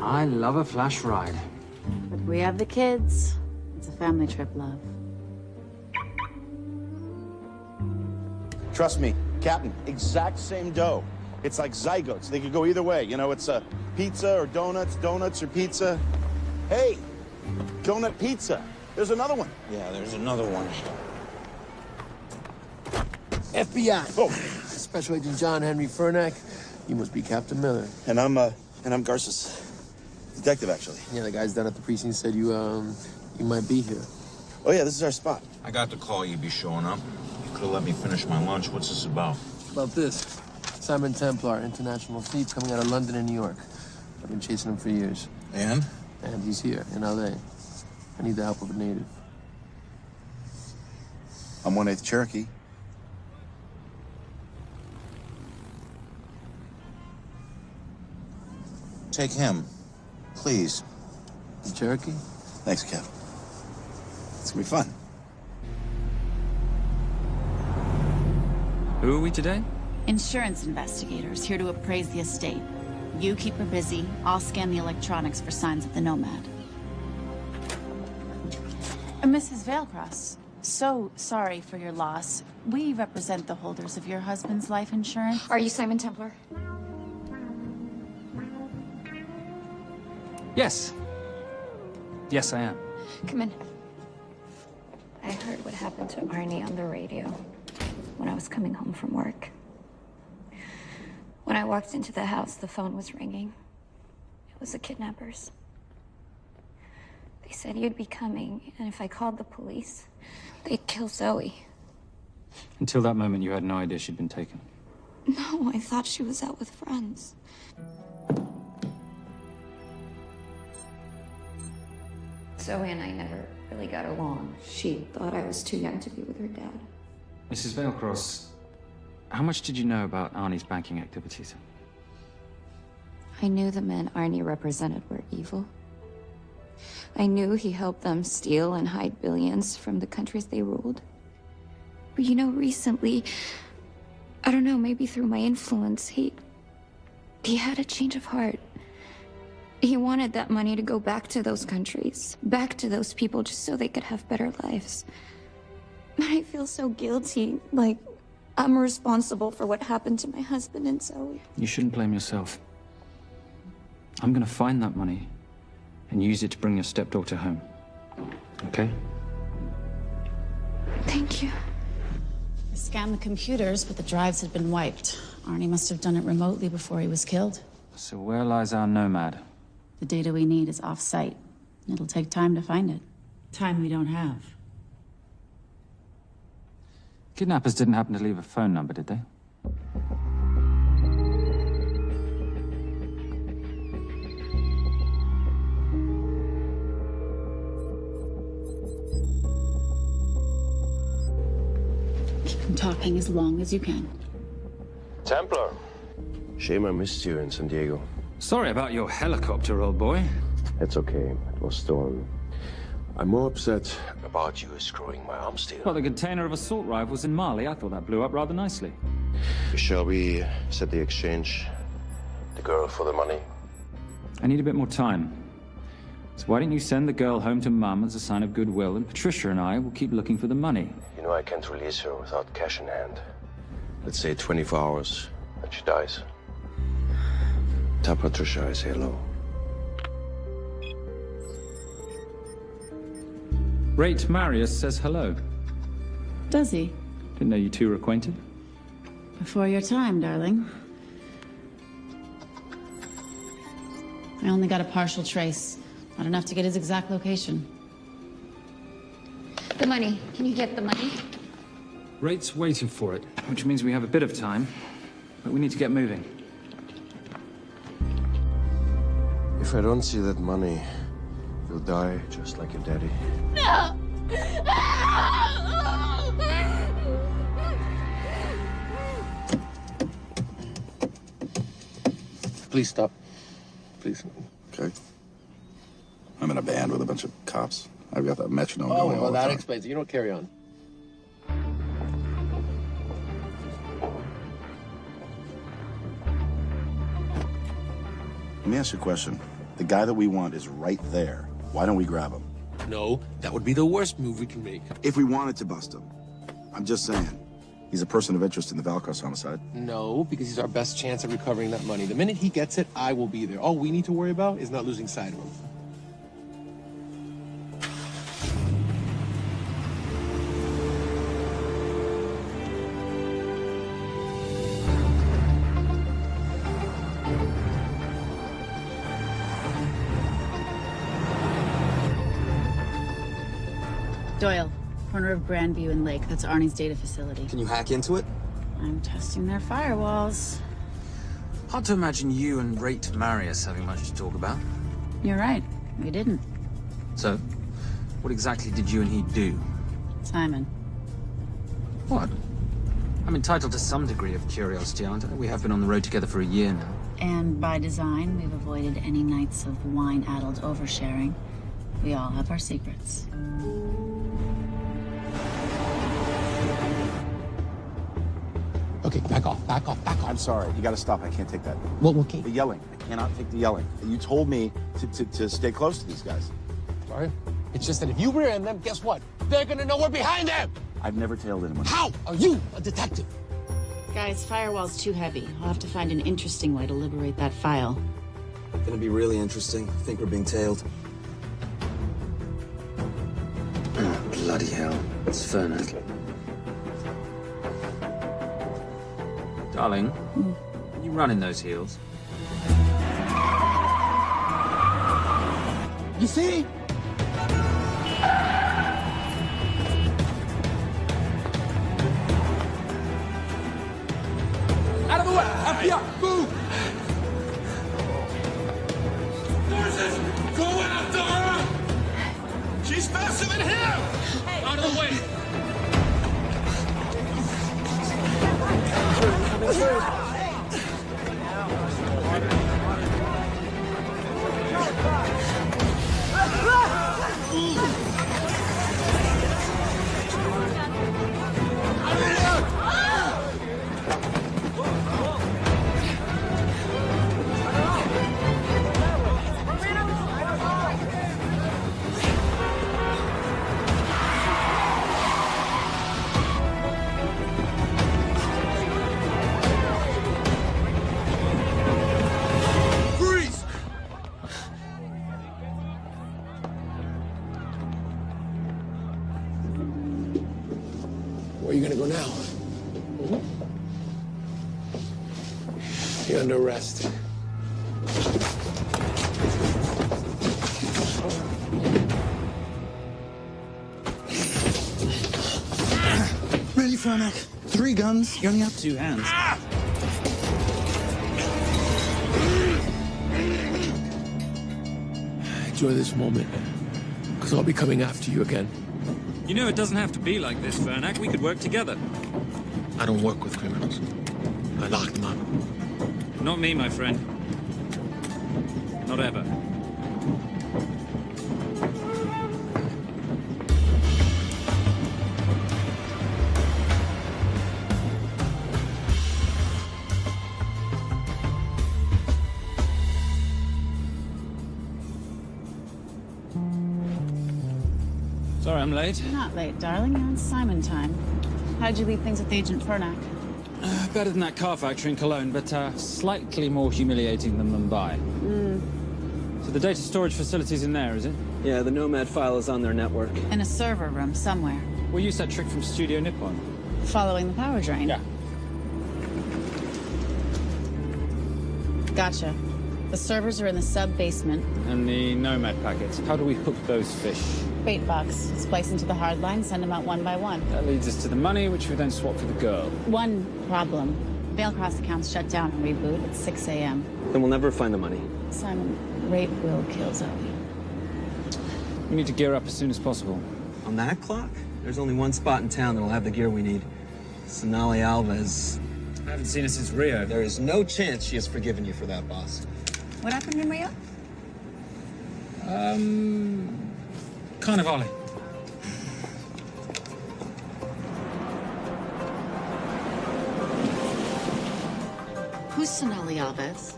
I love a flash ride. But we have the kids. It's a family trip, love. Trust me, Captain, exact same dough. It's like zygotes. They could go either way. You know, it's a pizza or donuts, donuts or pizza. Hey, donut pizza. There's another one. Yeah, there's another one. FBI. Oh. Special Agent John Henry Furnack. You must be Captain Miller. And I'm Garces. Detective, actually. Yeah, the guys down at the precinct said you might be here. Oh, yeah, this is our spot. I got the call you'd be showing up. You could have let me finish my lunch. What's this about? About this. Simon Templar, international thief coming out of London and New York. I've been chasing him for years. And? And he's here, in L.A. I need the help of a native. I'm 1/8 Cherokee. Take him, please. The Cherokee? Thanks, Kev. It's gonna be fun. Who are we today? Insurance investigators here to appraise the estate. You keep her busy. I'll scan the electronics for signs of the Nomad. Mrs. Veilcross, so sorry for your loss. We represent the holders of your husband's life insurance. Are you Simon Templar? Yes. Yes, I am. Come in. I heard what happened to Arnie on the radio when I was coming home from work. When I walked into the house, the phone was ringing. It was the kidnappers. They said you'd be coming, and if I called the police, they'd kill Zoe. Until that moment, you had no idea she'd been taken. No, I thought she was out with friends. Zoe and I never really got along. She thought I was too young to be with her dad. Mrs. Veilcross, how much did you know about Arnie's banking activities? I knew the men Arnie represented were evil. I knew he helped them steal and hide billions from the countries they ruled. But you know, recently, I don't know, maybe through my influence, he had a change of heart. He wanted that money to go back to those countries, back to those people, just so they could have better lives. But I feel so guilty, like I'm responsible for what happened to my husband and Zoe. You shouldn't blame yourself. I'm gonna find that money and use it to bring your stepdaughter home. Okay? Thank you. I scanned the computers, but the drives had been wiped. Arnie must have done it remotely before he was killed. So where lies our nomad? The data we need is off-site. It'll take time to find it. Time we don't have. Kidnappers didn't happen to leave a phone number, did they? Keep them talking as long as you can. Templar. Shame I missed you in San Diego. Sorry about your helicopter, old boy. It's okay. It was stolen. I'm more upset about you screwing my arm steel. Well, the container of assault rifles in Mali, I thought that blew up rather nicely. Shall we set the exchange? The girl for the money? I need a bit more time. So why don't you send the girl home to Mum as a sign of goodwill, and Patricia and I will keep looking for the money. You know I can't release her without cash in hand. Let's say 24 hours, and she dies. Tell Patricia I say hello. Rate Marius says hello. Does he? Didn't know you two were acquainted. Before your time, darling. I only got a partial trace. Not enough to get his exact location. The money. Can you get the money? Rate's waiting for it, which means we have a bit of time, but we need to get moving. If I don't see that money, you'll die just like your daddy. No! Please stop. Please. Okay. I'm in a band with a bunch of cops. I've got that metronome going all well, the that time. explains it. You don't carry on. Let me ask you a question. The guy that we want is right there. Why don't we grab him? No, that would be the worst move we can make. If we wanted to bust him. I'm just saying. He's a person of interest in the Veilcross homicide. No, because he's our best chance at recovering that money. The minute he gets it, I will be there. All we need to worry about is not losing sight of him. Doyle, corner of Grandview and Lake. That's Arnie's data facility. Can you hack into it? I'm testing their firewalls. Hard to imagine you and Rate Marius having much to talk about. You're right. We didn't. So, what exactly did you and he do? Simon. What? I'm entitled to some degree of curiosity, aren't I? We have been on the road together for a year now. And by design, we've avoided any nights of wine-addled oversharing. We all have our secrets. Okay, back off, back off, back off. I'm sorry. You gotta stop. I can't take that. Well, okay. The yelling. I cannot take the yelling. You told me to stay close to these guys. Sorry. It's just that if you rear end them, guess what? They're gonna know we're behind them! I've never tailed anyone. How are you a detective? Guys, firewall's too heavy. I'll have to find an interesting way to liberate that file. Gonna be really interesting. I think we're being tailed. Bloody Bloody hell. It's Fernac. Darling, you running those heels? You see? Out of the way! FBI! Move! Forces! Go after her! She's faster than him! Out of the way! Where are you gonna go now? You're under arrest. Really, Fernac? 3 guns? You only have 2 hands. Enjoy this moment, because I'll be coming after you again. You know it doesn't have to be like this, Fernac. We could work together. I don't work with criminals. I lock them up. Not me, my friend. Not ever. Sorry, I'm late. You're not late, darling. You're on Simon time. How'd you leave things with Agent Fernac? Better than that car factory in Cologne, but slightly more humiliating than Mumbai. So the data storage facility's in there, is it? Yeah, the Nomad file is on their network. In a server room somewhere. We'll use that trick from Studio Nippon. Following the power drain? Yeah. Gotcha. The servers are in the sub-basement. And the Nomad packets. How do we hook those fish? Bait box. Splice into the hard line, send them out one by one. That leads us to the money, which we then swap for the girl. One problem. Veilcross accounts shut down and reboot at 6 a.m. Then we'll never find the money. Simon, rape will kill Zoe. We need to gear up as soon as possible. On that clock? There's only one spot in town that'll have the gear we need. Sonali Alves. I haven't seen her since Rio. There is no chance she has forgiven you for that, boss. What happened in Rio? Carnivale. Who's Sonali Alves?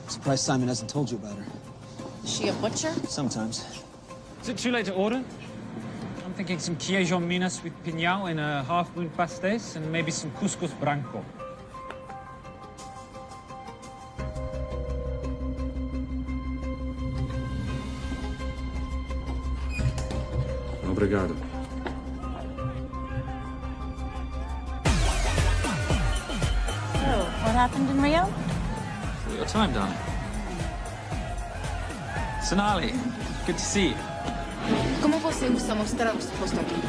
Surprised Simon hasn't told you about her. Is she a butcher? Sometimes. Is it too late to order? I'm thinking some queijo minas with piñao and a half-moon pastéis and maybe some couscous branco. Obrigado. So, what happened in Rio? For your time, darling. Sonali, good to see you. Como você usa mostrar o rosto aqui?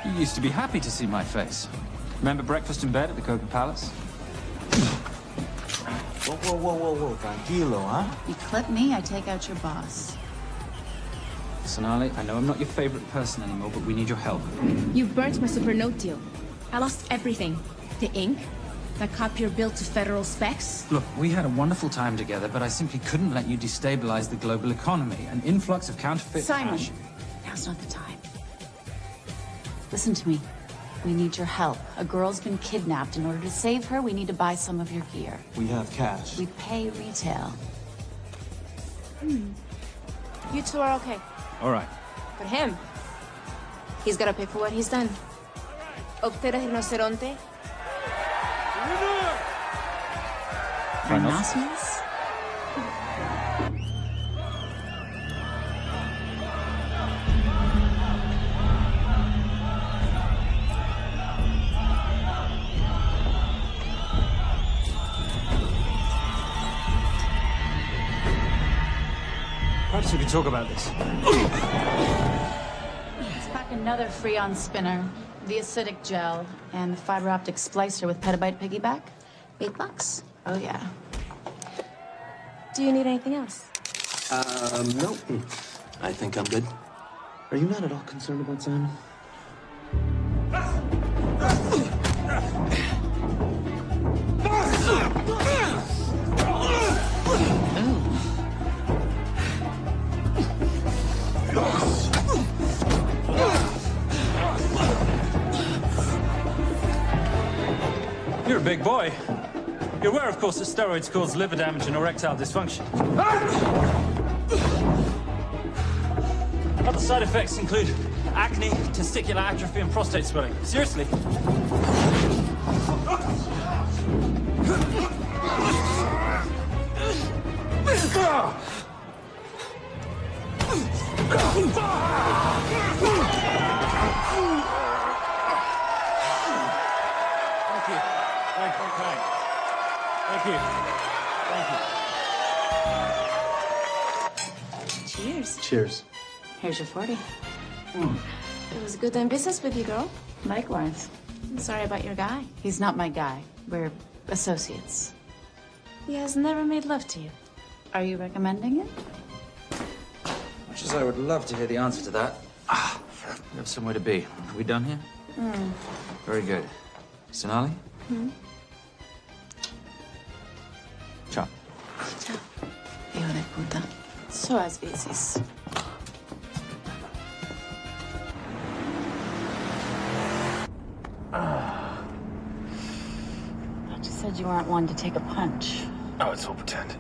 You used to be happy to see my face. Remember breakfast in bed at the Coca Palace? Whoa. Tranquilo, huh? You clip me, I take out your boss. Sonali, I know I'm not your favorite person anymore, but we need your help. You burnt my supernote deal. I lost everything. The ink, that copier built to federal specs. Look, we had a wonderful time together, but I simply couldn't let you destabilize the global economy. An influx of counterfeit Simon, cash. now's not the time. Listen to me. We need your help. A girl's been kidnapped. In order to save her, we need to buy some of your gear. We have cash. We pay retail. You two are okay. All right. But him, he's gotta pay for what he's done. Obter el rinoceronte. Rhinoceros? Perhaps we could talk about this. Let's pack another Freon spinner, the acidic gel, and the fiber optic splicer with petabyte piggyback. $8. Oh, yeah. Do you need anything else? No. I think I'm good. Are you not at all concerned about Simon? You're a big boy. You're aware, of course, that steroids cause liver damage and erectile dysfunction. Other side effects include acne, testicular atrophy, and prostate swelling. Seriously. Cheers. Cheers. Here's your 40. It was good doing business with you, girl. Likewise. I'm sorry about your guy. He's not my guy. We're associates. He has never made love to you. Are you recommending it? Much as I would love to hear the answer to that. We have somewhere to be. Are we done here? Very good. Sonali? Ciao. Ciao. Hijo de puta. So as veces. I just said you weren't one to take a punch. Oh, it's all pretend.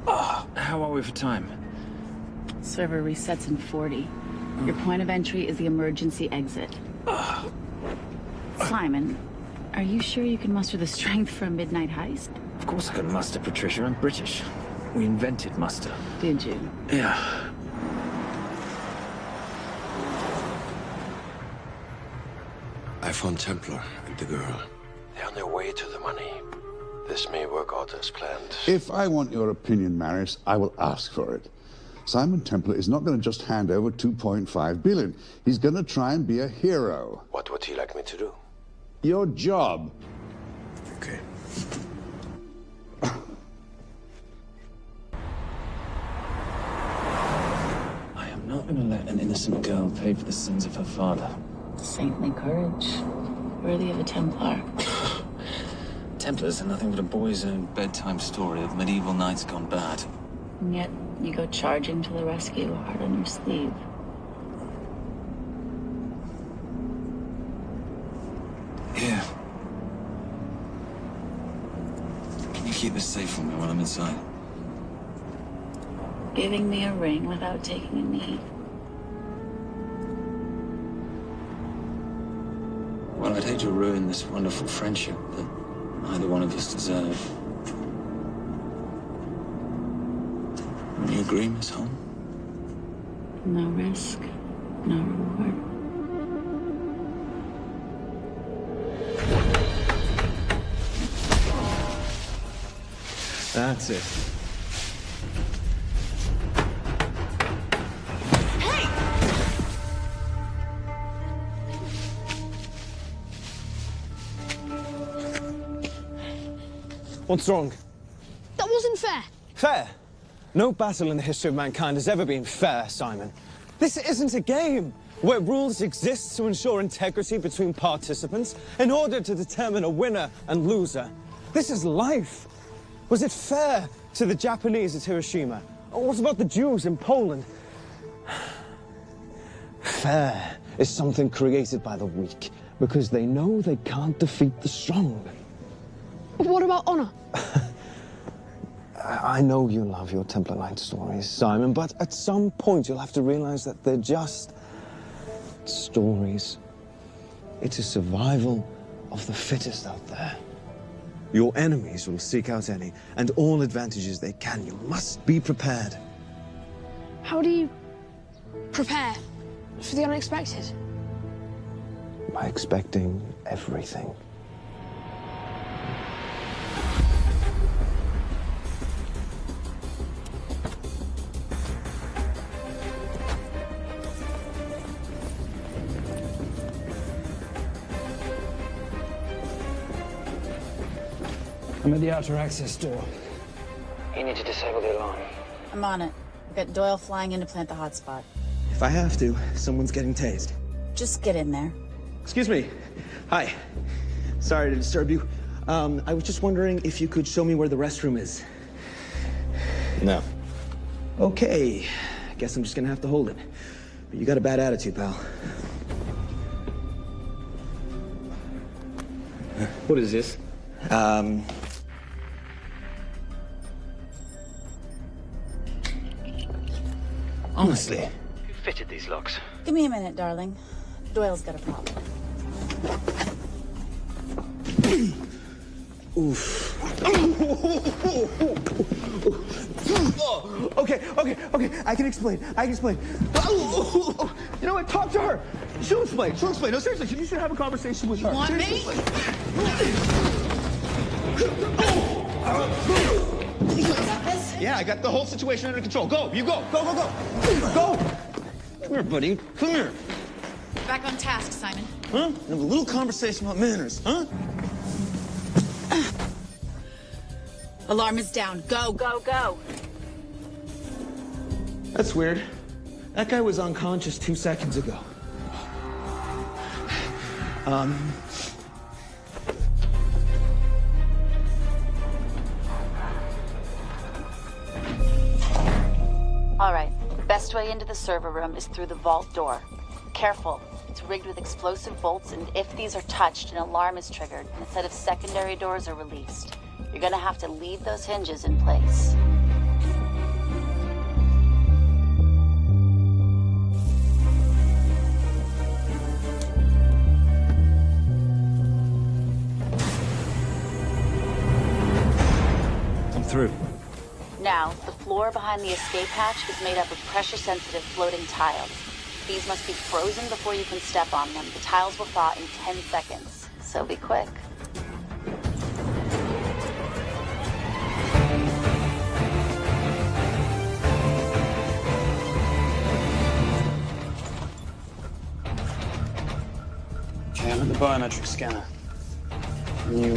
How are we for time? Server resets in 40. Your point of entry is the emergency exit. Simon, are you sure you can muster the strength for a midnight heist? Of course I can muster, Patricia. I'm British. We invented muster. Did you? Yeah. I found Templar and the girl. They're on their way to the money. This may work out as planned. If I want your opinion, Maris, I will ask for it. Simon Templar is not going to just hand over 2.5 billion. He's going to try and be a hero. What would he like me to do? Your job. Okay. I am not going to let an innocent girl pay for the sins of her father. Saintly courage. Worthy of a Templar. Templars are nothing but a boy's own bedtime story of medieval knights gone bad. And yet, you go charging to the rescue, heart on your sleeve. Here. Can you keep this safe from me while I'm inside? Giving me a ring without taking a knee. Well, I'd hate to ruin this wonderful friendship that neither one of us deserve. Will you agree, Miss Holm? No risk, no reward. That's it. What's wrong? That wasn't fair. Fair? No battle in the history of mankind has ever been fair, Simon. This isn't a game where rules exist to ensure integrity between participants in order to determine a winner and loser. This is life. Was it fair to the Japanese at Hiroshima? Or what about the Jews in Poland? Fair is something created by the weak because they know they can't defeat the strong. What about honor? I know you love your Templar Knight stories, Simon, but at some point you'll have to realize that they're just stories. It's a survival of the fittest out there. Your enemies will seek out any and all advantages they can. You must be prepared. How do you prepare for the unexpected? By expecting everything. I'm at the outer access door. You need to disable the alarm. I'm on it. We've got Doyle flying in to plant the hotspot. If I have to, someone's getting tased. Just get in there. Excuse me. Hi. Sorry to disturb you. I was just wondering if you could show me where the restroom is. No. Okay. I guess I'm just gonna have to hold it. But you got a bad attitude, pal. What is this? Honestly. Who fitted these locks? Give me a minute, darling. Doyle's got a problem. Oof. Okay. I can explain. You know what? Talk to her. She'll explain. No, seriously, you should have a conversation with her. You want me? Yeah, I got the whole situation under control. Go, you go. Go. Come here, buddy. Come here. Back on task, Simon. Huh? Have a little conversation about manners, huh? Alarm is down. Go. That's weird. That guy was unconscious 2 seconds ago. All right. Best way into the server room is through the vault door. Careful. It's rigged with explosive bolts, and if these are touched, an alarm is triggered, and a set of secondary doors are released. You're gonna have to leave those hinges in place. I'm through. Now, the floor behind the escape hatch is made up of pressure-sensitive floating tiles. These must be frozen before you can step on them. The tiles will thaw in 10 seconds, so be quick. Okay, I'm at the biometric scanner. Can you,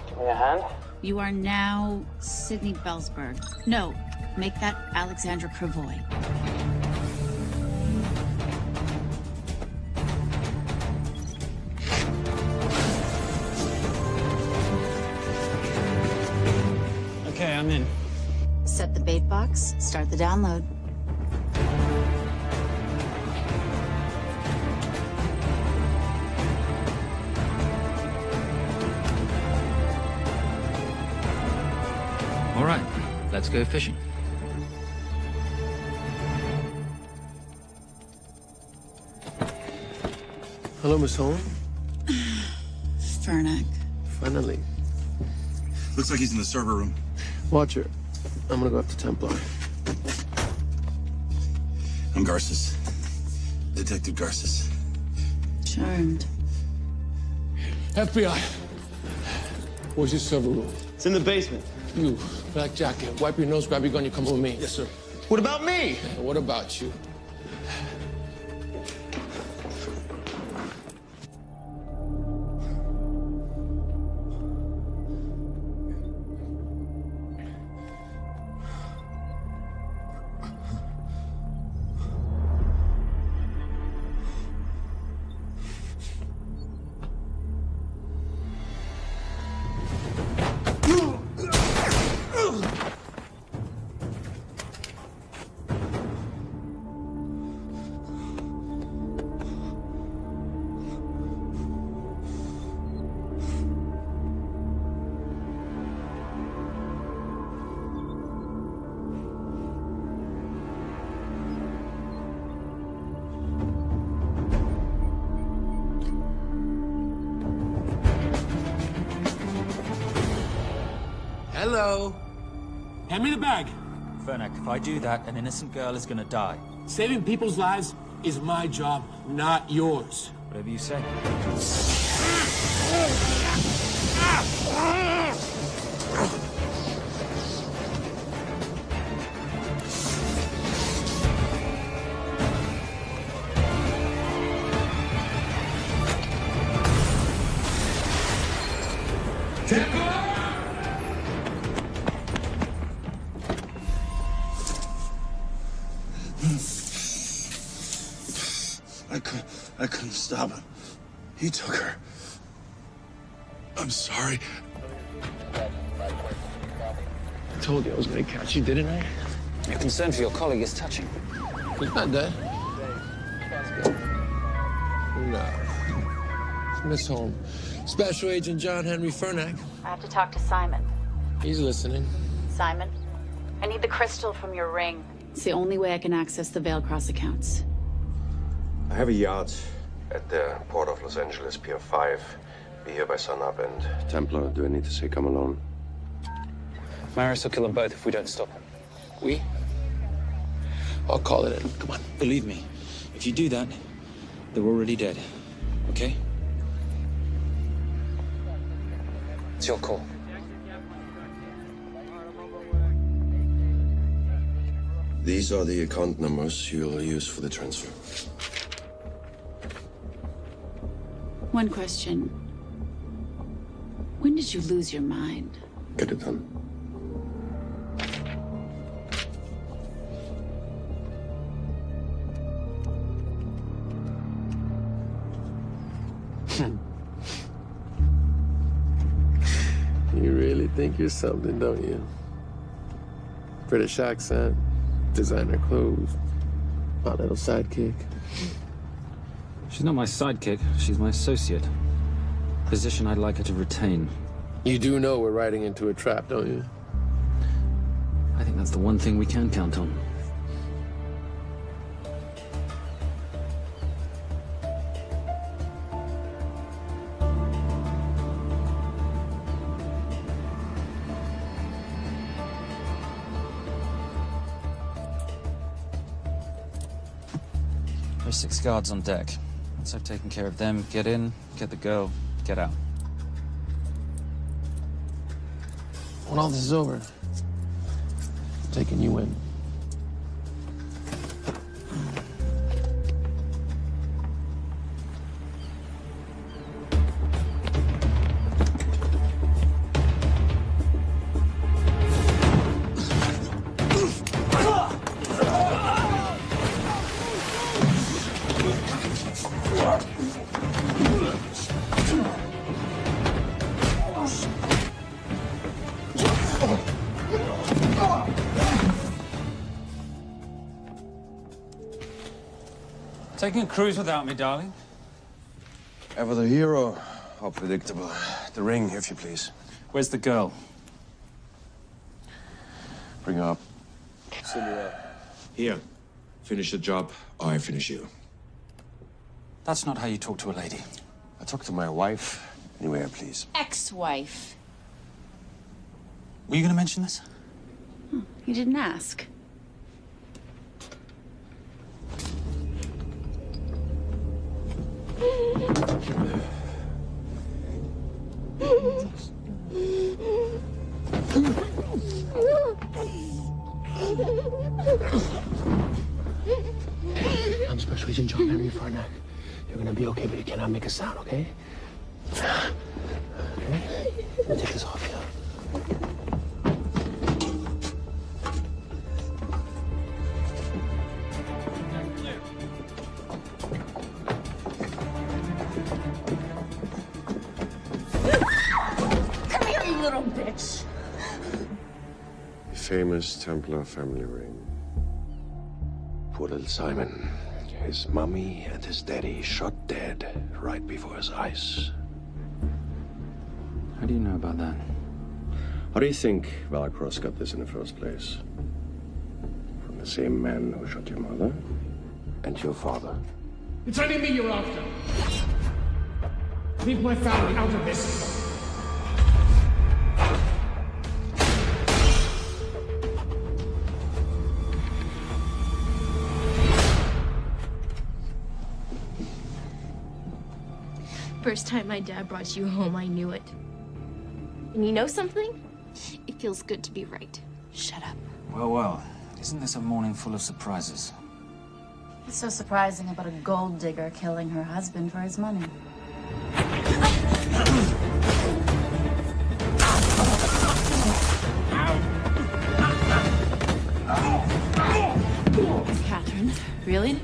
give me a hand? You are now Sydney Bellsberg. No, make that Alexandra Cravoy. Okay, I'm in. Set the bait box, start the download. All right, let's go fishing. Hello, Miss Holm. Fernack. Finally. Looks like he's in the server room. Watcher, I'm gonna go up to Templar. I'm Garces. Detective Garces. Charmed. FBI. Where's your server room? It's in the basement. You, black jacket, wipe your nose, grab your gun, you come with me. Yes, sir. What about me? What about you? Hello. Hand me the bag. Fernack, if I do that, an innocent girl is gonna die. Saving people's lives is my job, not yours. Whatever you say. I couldn't stop him. He took her. I'm sorry. I told you I was gonna catch you, didn't I? Your concern for your colleague is touching. He's not dead. No. It's Miss Holmes. Special Agent John Henry Fernack. I have to talk to Simon. He's listening. Simon, I need the crystal from your ring. It's the only way I can access the Veil Cross accounts. I have a yacht at the port of Los Angeles, Pier 5. Be here by sunup, and Templar, do I need to say come alone? Maris will kill them both if we don't stop him. We? I'll call it in. Come on. Believe me, if you do that, they're already dead. Okay? It's your call. These are the account numbers you'll use for the transfer. One question. When did you lose your mind? Get it done. You really think you're something, don't you? British accent, designer clothes, my little sidekick. She's not my sidekick. She's my associate. Position I'd like her to retain. You do know we're riding into a trap, don't you? I think that's the one thing we can count on. There's 6 guards on deck. Once I've taken care of them, get in, get the girl, get out. When all this is over, I'm taking you in. Taking a cruise without me, darling? Ever the hero, how predictable. The ring, if you please. Where's the girl? Bring her up. Send her up. Here. Finish the job, or I finish you. That's not how you talk to a lady. I talk to my wife anywhere, please. Ex-wife. Were you going to mention this? You didn't ask. I'm Special Agent John Henry Fernack. You're gonna be okay, but you cannot make a sound, okay? Okay? Let me take this off you. Come here, you little bitch. Famous Templar family ring. Poor little Simon. His mummy and his daddy shot dead right before his eyes. How do you know about that? How do you think Valacross got this in the first place? From the same man who shot your mother and your father. It's only me you're after. Leave my family out of this. First time my dad brought you home, I knew it. And you know something? It feels good to be right. Shut up. Well, well. Isn't this a morning full of surprises? What's so surprising about a gold digger killing her husband for his money? Catherine, really?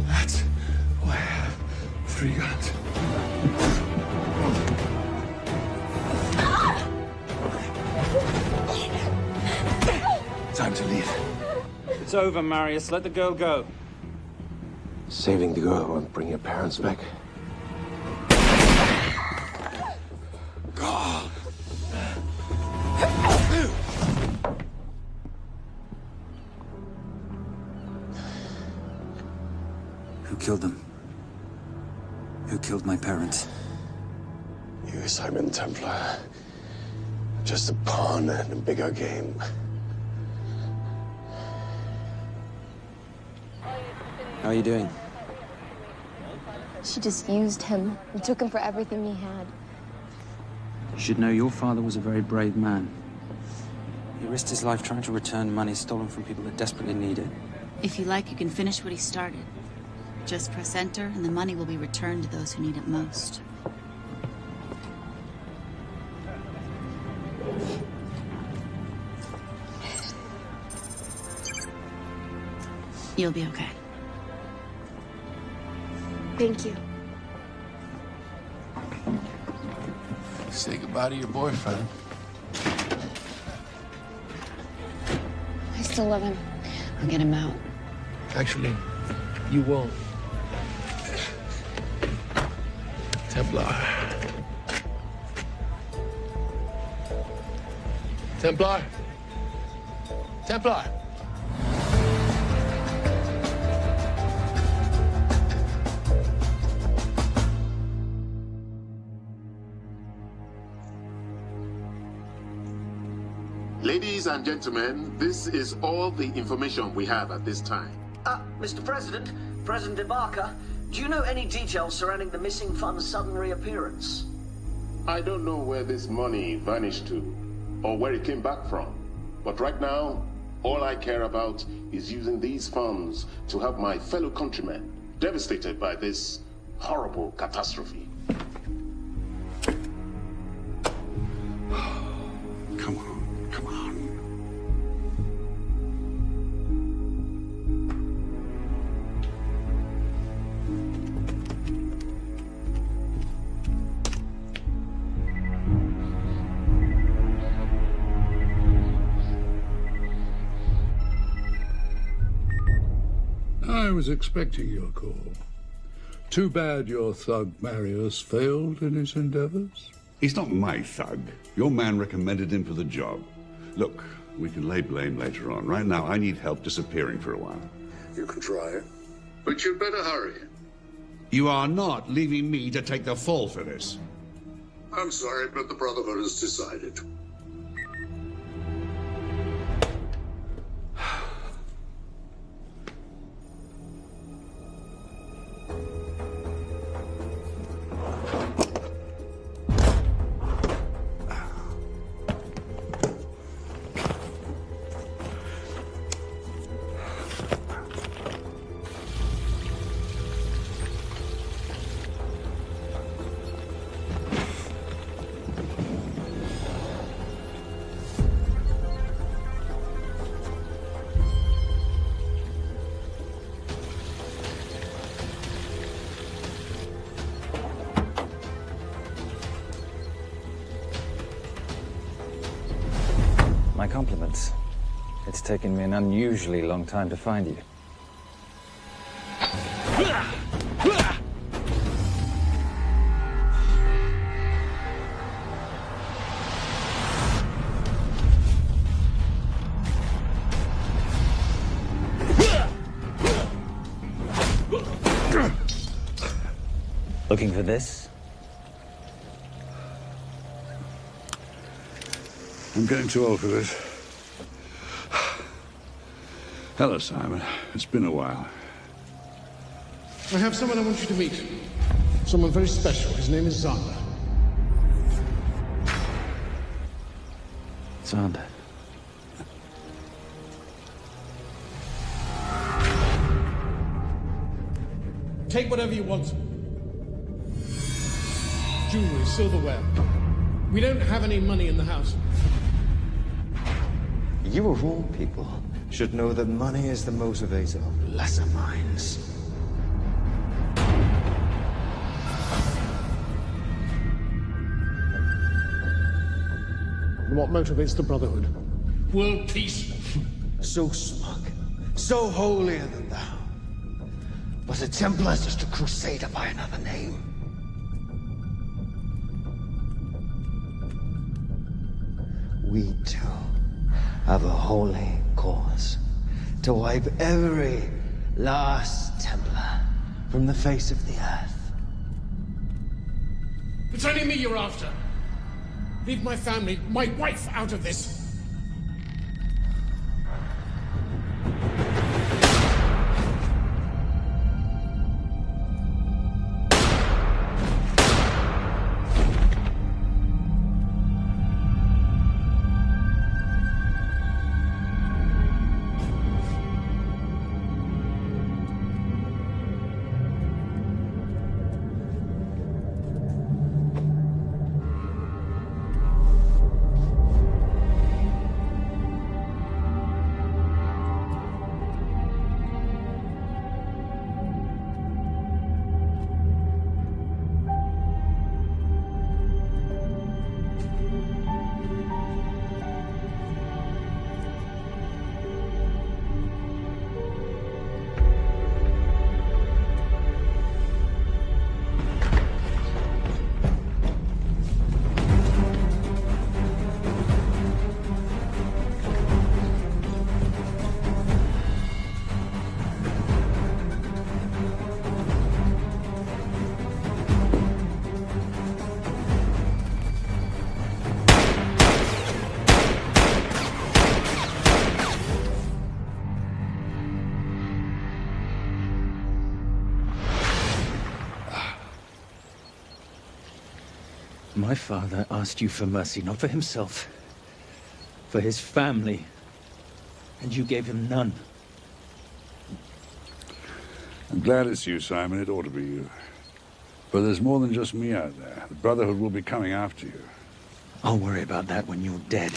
That's why I have 3 guns. Time to leave. It's over, Marius. Let the girl go. Saving the girl won't bring your parents back. God. Who killed them? Who killed my parents? You, Simon Templar. Just a pawn in a bigger game. How are you doing? She just used him and took him for everything he had. You should know your father was a very brave man. He risked his life trying to return money stolen from people that desperately need it. If you like, you can finish what he started. Just press enter, and the money will be returned to those who need it most. You'll be okay. Thank you. Say goodbye to your boyfriend. I still love him. I'll get him out. Actually, you won't. Templar. Templar. Templar. Ladies and gentlemen, this is all the information we have at this time. Mr. President, President Ibaka, do you know any details surrounding the missing fund's sudden reappearance? I don't know where this money vanished to, or where it came back from. But right now, all I care about is using these funds to help my fellow countrymen devastated by this horrible catastrophe. Come on, come on. I was expecting your call. Too bad your thug Marius failed in his endeavors. He's not my thug. Your man recommended him for the job. Look, we can lay blame later on. Right now, I need help disappearing for a while. You can try, but you'd better hurry. You are not leaving me to take the fall for this. I'm sorry, but the Brotherhood has decided. My compliments. It's taken me an unusually long time to find you. Looking for this? I'm getting too old for this. Hello, Simon. It's been a while. I have someone I want you to meet. Someone very special. His name is Zander. Zander. take whatever you want. Jewelry, silverware. We don't have any money in the house. You of all people should know that money is the motivator of lesser minds. What motivates the Brotherhood? World peace. So smug, so holier than thou. But the Templars just a crusader by another name. We too have a holy cause to wipe every last Templar from the face of the earth. It's only me you're after. Leave my family, my wife, out of this. My father asked you for mercy, not for himself, for his family, and you gave him none. I'm glad it's you, Simon. It ought to be you. But there's more than just me out there. The Brotherhood will be coming after you. I'll worry about that when you're dead.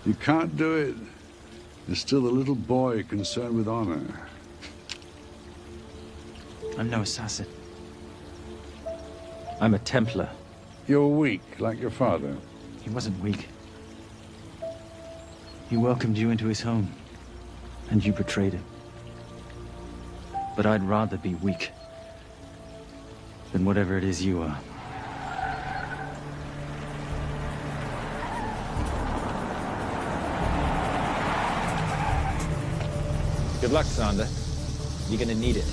You can't do it. You're still a little boy concerned with honor. I'm no assassin. I'm a Templar. You're weak, like your father. He wasn't weak. He welcomed you into his home, and you betrayed him. But I'd rather be weak than whatever it is you are. Good luck, Sander. You're gonna need it.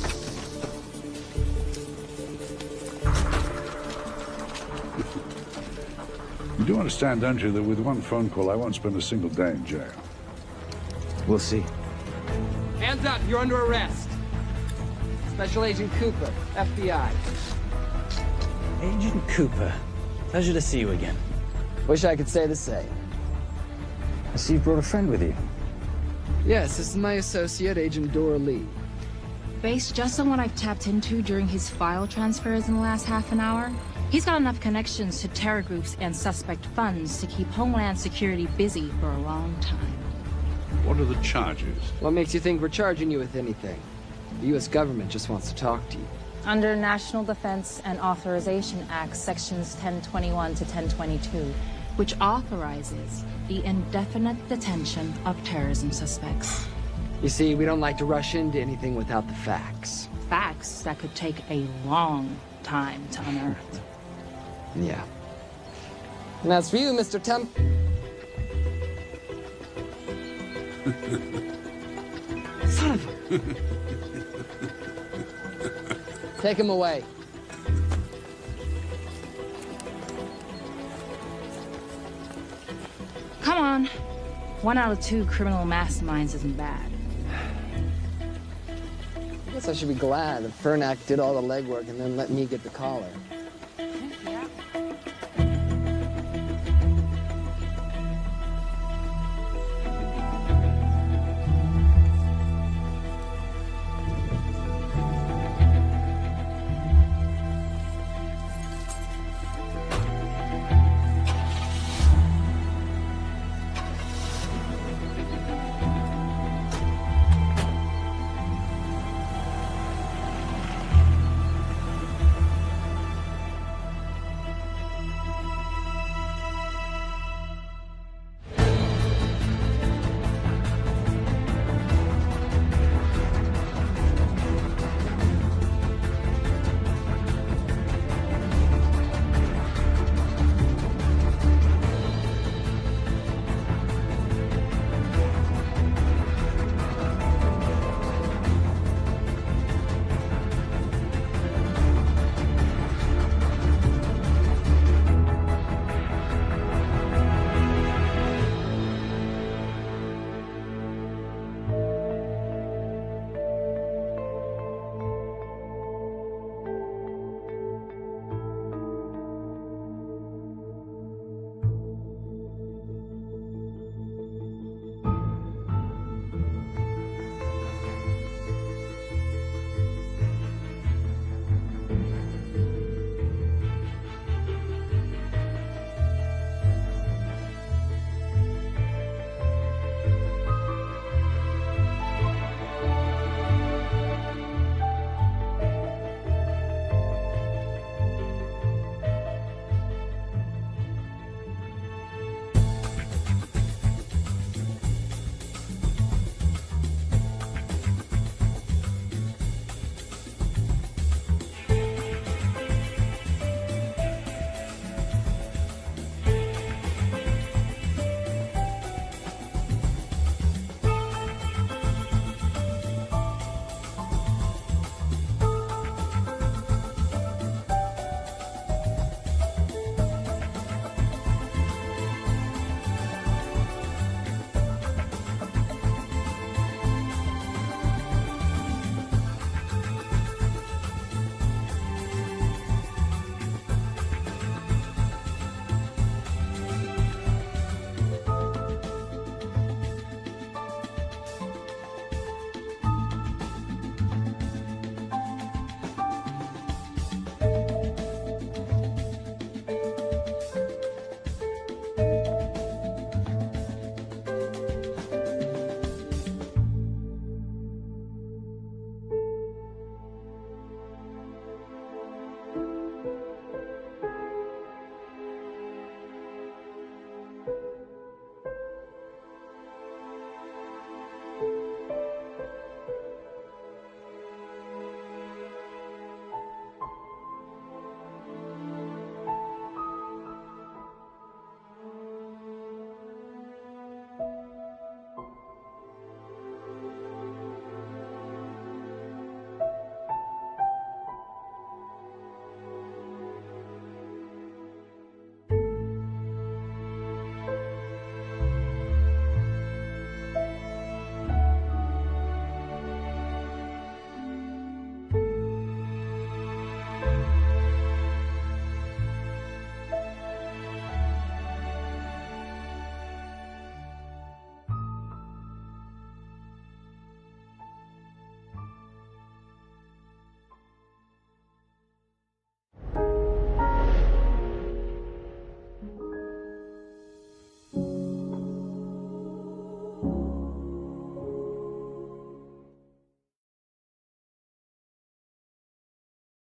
You do understand, don't you, that with one phone call, I won't spend a single day in jail. We'll see. Hands up, you're under arrest. Special Agent Cooper, FBI. Agent Cooper, pleasure to see you again. Wish I could say the same. I see you brought a friend with you. Yes, this is my associate, Agent Dora Lee. Based just on what I've tapped into during his file transfers in the last half an hour, he's got enough connections to terror groups and suspect funds to keep Homeland Security busy for a long time. What are the charges? What makes you think we're charging you with anything? The U.S. government just wants to talk to you. Under National Defense and Authorization Act, Sections 1021 to 1022, which authorizes the indefinite detention of terrorism suspects. You see, we don't like to rush into anything without the facts. Facts that could take a long time to unearth. Yeah. And as for you, Mr. Temp... Son of a... Take him away. Come on. 1 out of 2 criminal masterminds isn't bad. I guess I should be glad that Fernak did all the legwork and then let me get the collar.